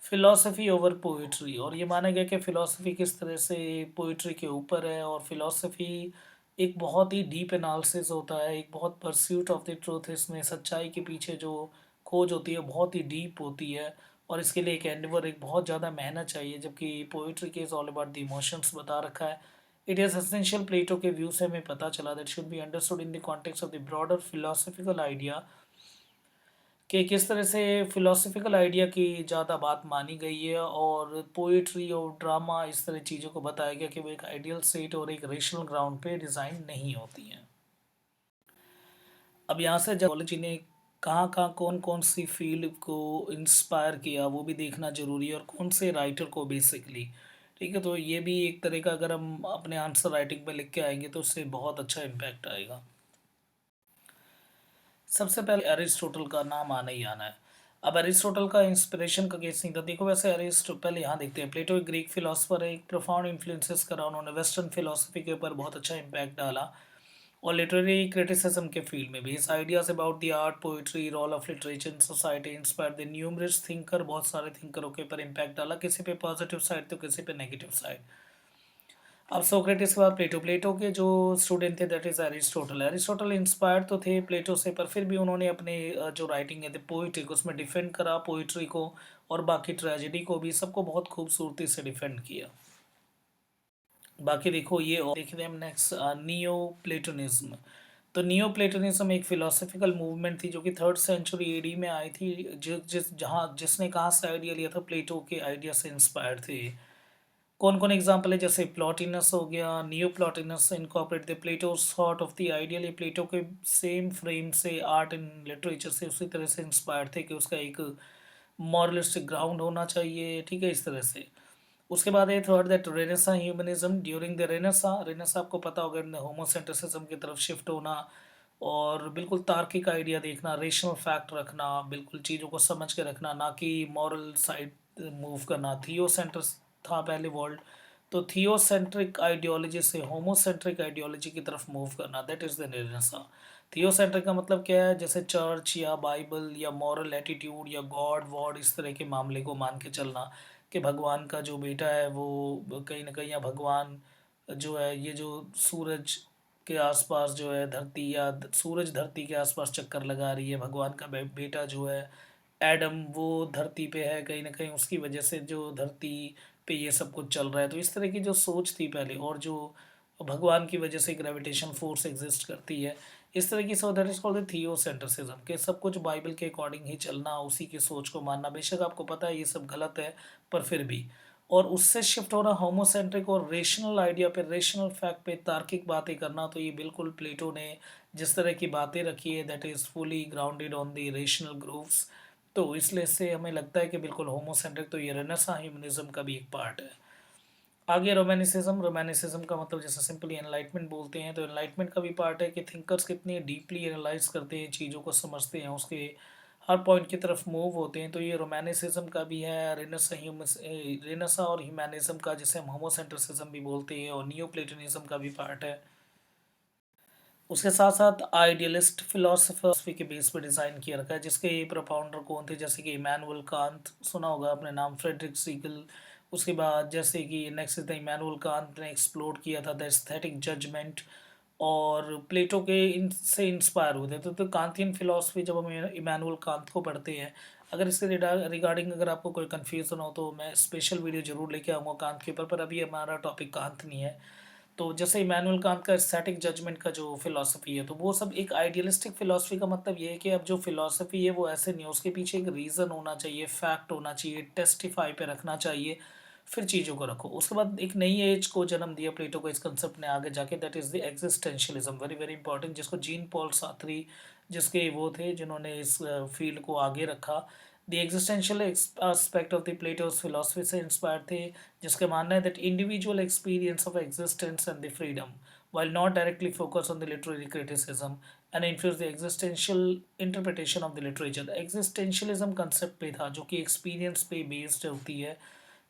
फिलॉसफी ओवर पोइट्री, और ये माना गया कि फ़िलॉसफी किस तरह से पोइट्री के ऊपर है, और फिलॉसफी एक बहुत ही डीप एनालिसिस होता है, एक बहुत परस्यूट ऑफ द ट्रूथ, इसमें सच्चाई के पीछे जो खोज होती है बहुत ही डीप होती है, और इसके लिए एक एंडिवर, एक बहुत ज़्यादा मेहनत चाहिए, जबकि पोइट्री के is all about the emotions बता रखा है। इट इज़ एसेंशियल, प्लेटो के व्यू से हमें पता चला that should be understood in the context of the broader philosophical idea, कि किस तरह से फिलोसफिकल आइडिया की ज़्यादा बात मानी गई है, और पोइट्री और ड्रामा इस तरह चीज़ों को बताया गया कि वो एक आइडियल सेट और एक रेशनल ग्राउंड पे डिज़ाइन नहीं होती हैं। अब यहाँ से जॉलजी ने कहाँ कहाँ कौन कौन सी फील्ड को इंस्पायर किया वो भी देखना ज़रूरी है, और कौन से राइटर को बेसिकली, ठीक है। तो ये भी एक तरह का, अगर हम अपने आंसर राइटिंग पे लिख के आएंगे तो उससे बहुत अच्छा इम्पैक्ट आएगा। सबसे पहले अरिस्टोटल का नाम आना ही आना है। अब अरिस्टोटल का इंस्पिरेशन का केस नहीं था, देखो वैसे अरिस्टोटल, पहले यहाँ देखते हैं, प्लेटो एक ग्रीक फिलोसफर है, एक प्रोफाउंड इन्फ्लुएंसेस करा उन्होंने, वेस्टर्न फिलोसफी के ऊपर बहुत अच्छा इम्पैक्ट डाला, और लिटरेरी क्रिटिसिज्म के फील्ड में भी his ideas about the art, poetry, role of literature in society inspire the numerous thinker, बहुत सारे थिंकरों के ऊपर इम्पैक्ट डाला, किसी पे पॉजिटिव साइड तो किसी पे नेगेटिव साइड। अब सोक्रेटिस के बाद प्लेटो, प्लेटो के जो स्टूडेंट थे that is Aristotle, Aristotle inspired तो थे प्लेटो से, पर फिर भी उन्होंने अपने जो राइटिंग है पोइट्री को, उसमें डिफेंड करा पोइट्री को, और बाकी ट्रेजेडी को भी, सबको बहुत खूबसूरती से डिफेंड किया। बाकी देखो ये, और देखते हैं हम नेक्स्ट, नियो प्लेटोनिज्म। तो नियो प्लेटोनिज्म एक फिलोसफिकल मूवमेंट थी जो कि 3rd सेंचुरी एडी में आई थी, जिसने कहाँ से आइडिया लिया था, प्लेटो के आइडिया से इंस्पायर्ड थे। कौन कौन एग्जाम्पल है, जैसे प्लॉटिनस हो गया, neo Plotinus incorporate the Plato's thought of the ideal, ये प्लेटो के सेम फ्रेम से आर्ट एंड लिटरेचर से उसी तरह से इंस्पायर थे कि उसका एक मॉरलिस्टिक ग्राउंड होना चाहिए, ठीक है, इस तरह से। उसके बाद है third that Renaissance humanism during the Renaissance, Renaissance आपको पता होगा होमोसेंट्रिसिज्म की तरफ शिफ्ट होना, और बिल्कुल तार्किक आइडिया देखना, रेशनल फैक्ट रखना, बिल्कुल चीज़ों को समझ के रखना, ना कि मॉरल साइड मूव करना। थियोसेंट्रिक था पहले वर्ल्ड, तो थियोसेंट्रिक आइडियोलॉजी से होमोसेंट्रिक आइडियोलॉजी की तरफ मूव करना, दैट इज़ द रेनेसां। थियोसेंट्रिक का मतलब क्या है, जैसे चर्च या बाइबल या मॉरल एटीट्यूड या गॉड वॉड इस तरह के मामले को मान के चलना कि भगवान का जो बेटा है वो कहीं ना कहीं, या भगवान जो है ये जो सूरज के आसपास जो है धरती, या सूरज धरती के आसपास चक्कर लगा रही है, भगवान का बेटा जो है एडम वो धरती पे है, कहीं ना कहीं उसकी वजह से जो धरती पे ये सब कुछ चल रहा है। तो इस तरह की जो सोच थी पहले, और जो भगवान की वजह से ग्रेविटेशन फोर्स एग्जिस्ट करती है, इस तरह की, सो दैट इज कॉल्ड थियोसेंट्रिसिज्म, के सब कुछ बाइबल के अकॉर्डिंग ही चलना, उसी की सोच को मानना। बेशक आपको पता है ये सब गलत है, पर फिर भी। और उससे शिफ्ट होना होमोसेंट्रिक और रेशनल आइडिया पे, रेशनल फैक्ट पे, तार्किक बातें करना, तो ये बिल्कुल प्लेटो ने जिस तरह की बातें रखी है that is fully grounded on the rational grooves. तो इसलिए से हमें लगता है कि बिल्कुल होमोसेंट्रिक, तो ये रेनेसां ह्यूमनिज्म का भी एक पार्ट है। आगे रोमानिसिज्म, रोमानिसिज्म का मतलब जैसे सिंपली एनलाइटमेंट बोलते हैं, तो एनलाइटमेंट का भी पार्ट है कि थिंकर्स कितने डीपली एनालाइज करते हैं, चीज़ों को समझते हैं, उसके हर पॉइंट की तरफ मूव होते हैं। तो ये रोमानिसिज्म का भी है। रेनेसा और ह्यूमैनिज्म का, जिसे हम होमोसेंट्रिसिज्म भी बोलते हैं, और नियो प्लेटोनिज्म का भी पार्ट है। उसके साथ साथ आइडियलिस्ट फिलोसफी के बेस पे डिज़ाइन किया रखा है, जिसके प्रोपाउंडर कौन थे, जैसे कि इमैनुअल कांत, सुना होगा आपने नाम, फ्रेडरिक सीगल। उसके बाद जैसे कि नेक्स्ट द इमैनुअल कांत ने एक्सप्लोर किया था द एस्थेटिक जजमेंट, और प्लेटो के इनसे इंस्पायर हुए थे। तो कांतियन फिलोसफी, जब हम इमैनुअल कांत को पढ़ते हैं, अगर इसके रिगार्डिंग अगर आपको कोई कन्फ्यूज़न हो तो मैं स्पेशल वीडियो ज़रूर लेके आऊँगा कांत के ऊपर, पर अभी हमारा टॉपिक कांत नहीं है। तो जैसे इमैनुअल कांत का एस्थेटिक जजमेंट का जो फिलॉसफी है, तो वो सब एक आइडियलिस्टिक फिलॉसफी का मतलब ये है कि अब जो फिलॉसफी है वो ऐसे नहीं है, उसके पीछे एक रीज़न होना चाहिए, फैक्ट होना चाहिए, टेस्टिफाई पे रखना चाहिए, फिर चीज़ों को रखो। उसके बाद एक नई एज को जन्म दिया प्लेटो को इस कंसेप्ट ने आगे जाके, that is the existentialism, very very important, जिसको जीन पॉल सार्त्री, जिसके वो थे जिन्होंने इस फील्ड को आगे रखा। The existential aspect of the plateaus philosophy से इंस्पायर थे, जिसका मानना है that individual experience of existence and the freedom, while not directly focused on the literary criticism and influence the existential interpretation of the literature। existentialism concept पे था, जो कि experience पे based होती है,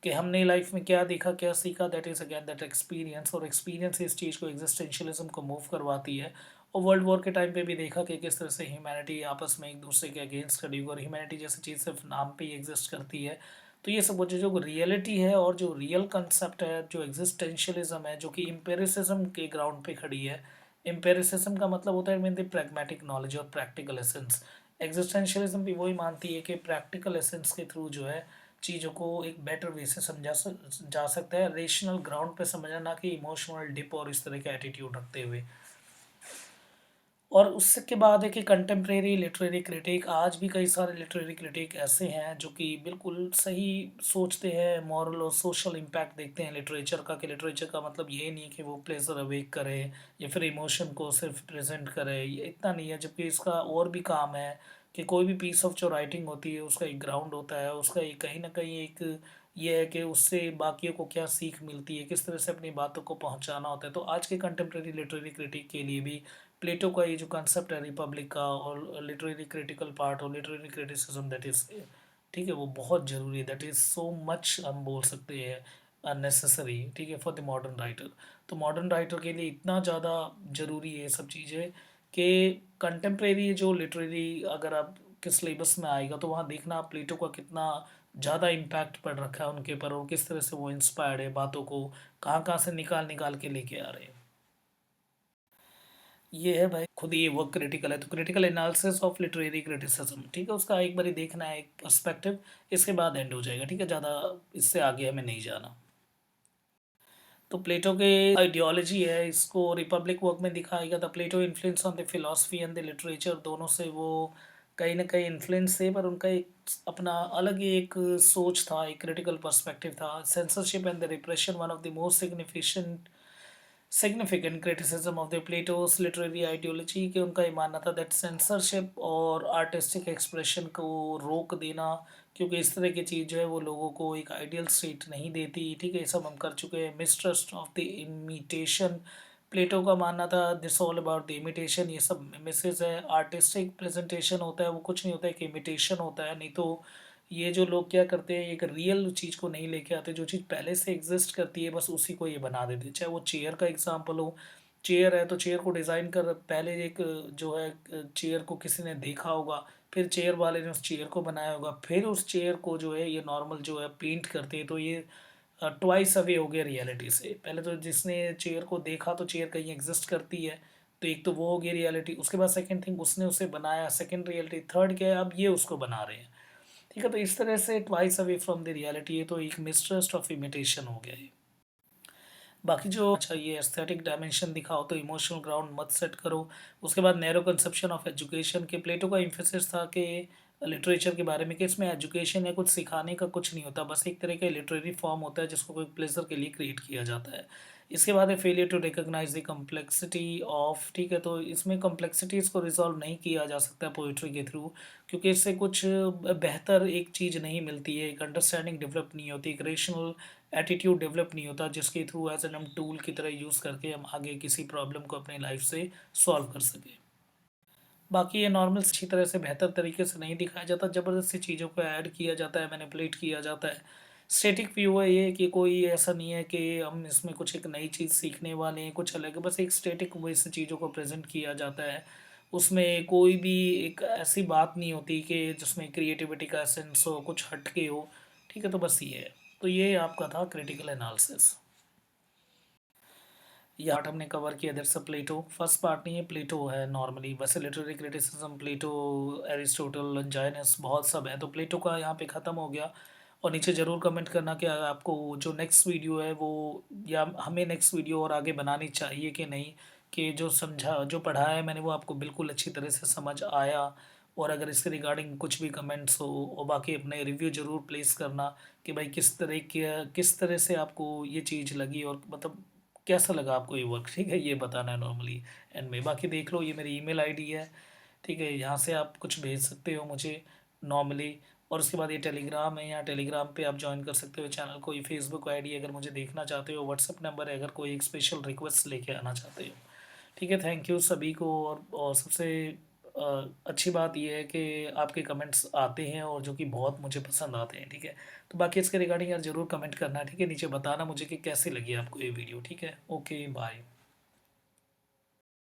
कि हमने लाइफ में क्या देखा, क्या सीखा, that is again that experience, और एक्सपीरियंस इस चीज़ को एग्जिस्टेंशियलिज्म को मूव करवाती है। और वर्ल्ड वॉर के टाइम पे भी देखा कि किस तरह से ह्यूमैनिटी आपस में एक दूसरे के अगेंस्ट खड़ी हुई, और ह्यूमैनिटी जैसी चीज़ सिर्फ नाम पे ही एग्जिस्ट करती है। तो ये सब वो जो रियलिटी है, और जो रियल कंसेप्ट है, जो एग्जिस्टेंशियलिज्म है, जो कि इम्पेरिसिज्म के ग्राउंड पे खड़ी है। इम्पेरिसिज्म का मतलब होता है मीन द प्रैग्मेटिक नॉलेज और प्रैक्टिकल एसेंस। एग्जिस्टेंशियलिज्म भी वही मानती है कि प्रैक्टिकल एसेंस के थ्रू जो है चीज़ों को एक बेटर वे से जा सकता है, रेशनल ग्राउंड पे समझना, ना कि इमोशनल डिप और इस तरह का एटीट्यूड रखते हुए। और उसके बाद है कि कंटेम्प्रेरी लिटरेरी क्रिटिक, आज भी कई सारे लिटरेरी क्रिटिक ऐसे हैं जो कि बिल्कुल सही सोचते हैं, मॉरल और सोशल इम्पैक्ट देखते हैं लिटरेचर का, कि लिटरेचर का मतलब ये नहीं है कि वो प्लेजर अवेक करे या फिर इमोशन को सिर्फ प्रेजेंट करे, ये इतना नहीं है। जबकि इसका और भी काम है कि कोई भी पीस ऑफ जो राइटिंग होती है उसका एक ग्राउंड होता है, उसका एक कहीं ना कहीं एक ये है कि उससे बाकियों को क्या सीख मिलती है, किस तरह से अपनी बातों को पहुंचाना होता है। तो आज के कंटेम्प्रेरी लिटरेरी क्रिटिक के लिए भी प्लेटो का ये जो कंसेप्ट है रिपब्लिक का, और लिटरेरी क्रिटिकल पार्ट और लिटरेरी क्रिटिसिज्म, दैट इज, ठीक है, वो बहुत ज़रूरी है, दैट इज़ सो मच, हम बोल सकते हैं नेसेसरी, ठीक है, फॉर द मॉडर्न राइटर। तो मॉडर्न राइटर के लिए इतना ज़्यादा ज़रूरी है ये सब चीज़ें, कि कंटेम्प्रेरी जो लिटरेरी अगर आप के सिलेबस में आएगा, तो वहाँ देखना आप प्लेटो का कितना ज़्यादा इम्पैक्ट पड़ रखा है उनके ऊपर, और किस तरह से वो इंस्पायर्ड है, बातों को कहाँ कहाँ से निकाल निकाल के लेके आ रहे हैं। ये है भाई, खुद ये वर्क क्रिटिकल है, तो critical analysis of literary criticism, ठीक है, उसका एक बार देखना है, एक पर्सपेक्टिव, इसके बाद एंड हो जाएगा, ठीक है, ज़्यादा इससे आगे हमें नहीं जाना। तो प्लेटो के आइडियोलॉजी है, इसको रिपब्लिक वर्क में दिखाएगा, the Plato influence on the philosophy and the literature, दोनों से वो कहीं ना कहीं इन्फ्लुएंस थे, पर उनका एक अपना अलग ही एक सोच था, एक क्रिटिकल पर्सपेक्टिव था। Censorship and the repression, one of the most significant significant criticism of the plateaus literary ideology, के उनका ये मानना था दैट सेंसरशिप और आर्टिस्टिक एक्सप्रेशन को रोक देना, क्योंकि इस तरह की चीज़ जो है वो लोगों को एक आइडियल स्टेट नहीं देती, ठीक है, ये सब हम कर चुके हैं। मिसट्रस्ट ऑफ द इमिटेशन, प्लेटो का मानना था this all about the imitation, ये सब मिसेस है। आर्टिस्टिक प्रेजेंटेशन होता है वो कुछ नहीं होता है, एक इमिटेशन होता है। नहीं तो ये जो लोग क्या करते हैं, एक रियल चीज़ को नहीं लेके आते, जो चीज़ पहले से एग्जिस्ट करती है बस उसी को ये बना देते हैं। चाहे वो चेयर का एग्जांपल हो, चेयर है तो चेयर को डिज़ाइन कर पहले एक जो है चेयर को किसी ने देखा होगा, फिर चेयर वाले ने उस चेयर को बनाया होगा, फिर उस चेयर को जो है ये नॉर्मल जो है पेंट करते हैं। तो ये ट्वाइस अवे हो गया रियलिटी से। पहले तो जिसने चेयर को देखा तो चेयर कहीं एग्जिस्ट करती है, तो एक तो वो हो गई रियलिटी। उसके बाद सेकंड थिंग उसने उसे बनाया, सेकंड रियलिटी। थर्ड क्या है, अब ये उसको बना रहे हैं। ठीक है, तो इस तरह से twice away from the reality है, तो एक मिसट्रस्ट ऑफ इमिटेशन हो गया ये। बाकी जो चाहिए एस्थेटिक डायमेंशन दिखाओ तो इमोशनल ग्राउंड मत सेट करो। उसके बाद नैरो कंसेप्शन ऑफ एजुकेशन के प्लेटो का इम्फेसिस था कि लिटरेचर के बारे में कि इसमें एजुकेशन या कुछ सिखाने का कुछ नहीं होता, बस एक तरह का लिटरेरी फॉर्म होता है जिसको कोई प्लेजर के लिए क्रिएट किया जाता है। इसके बाद है failure to recognize the complexity of, ठीक है, तो इसमें कम्प्लेक्सिटीज़ को रिजॉल्व नहीं किया जा सकता पोइट्री के थ्रू, क्योंकि इससे कुछ बेहतर एक चीज़ नहीं मिलती है, एक अंडरस्टैंडिंग डेवलप नहीं होती, एक रेशनल एटीट्यूड डेवलप नहीं होता जिसके थ्रू एज एन हम टूल की तरह यूज़ करके हम आगे किसी प्रॉब्लम को अपनी लाइफ से सॉल्व कर सकें। बाकी ये नॉर्मल अच्छी तरह से बेहतर तरीके से नहीं दिखाया जाता, ज़बरदस्ती चीज़ों को ऐड किया जाता है, मैनिपुलेट किया जाता है। स्टैटिक व्यू है ये कि कोई ऐसा नहीं है कि हम इसमें कुछ एक नई चीज़ सीखने वाले हैं, कुछ अलग है, बस एक स्टैटिक वे से चीज़ों को प्रेजेंट किया जाता है। उसमें कोई भी एक ऐसी बात नहीं होती कि जिसमें क्रिएटिविटी का सेंस हो, कुछ हट के हो। ठीक है, तो बस ये है। तो ये आपका था क्रिटिकल एनालिसिस। ये पार्ट हमने कवर किया that's a Plato. First part नहीं है, प्लेटो है नॉर्मली। वैसे literary criticism Plato, Aristotle, Longinus बहुत सब है, तो प्लेटो का यहाँ पे ख़त्म हो गया। और नीचे ज़रूर कमेंट करना कि आपको जो नेक्स्ट वीडियो है वो, या हमें नेक्स्ट वीडियो और आगे बनानी चाहिए कि नहीं, कि जो समझा जो पढ़ाया है मैंने वो आपको बिल्कुल अच्छी तरह से समझ आया। और अगर इसके रिगार्डिंग कुछ भी कमेंट्स हो, और बाकी अपने रिव्यू ज़रूर प्लेस करना कि भाई किस तरह से आपको ये चीज़ लगी, और मतलब कैसा लगा आपको ये वर्क। ठीक है, ये बताना है नॉर्मली एंड में। बाकी देख लो, ये मेरी ईमेल आईडी है, ठीक है, यहाँ से आप कुछ भेज सकते हो मुझे नॉर्मली। और उसके बाद ये टेलीग्राम है, यहाँ टेलीग्राम पे आप ज्वाइन कर सकते हो चैनल को। ये फेसबुक आईडी अगर मुझे देखना चाहते हो, व्हाट्सअप नंबर है अगर कोई एक स्पेशल रिक्वेस्ट लेके आना चाहते हो। ठीक है, थैंक यू सभी को। और सबसे अच्छी बात यह है कि आपके कमेंट्स आते हैं और जो कि बहुत मुझे पसंद आते हैं। ठीक है, तो बाकी इसके रिगार्डिंग यार ज़रूर कमेंट करना है। ठीक है, नीचे बताना मुझे कि कैसी लगी आपको ये वीडियो। ठीक है, ओके बाय।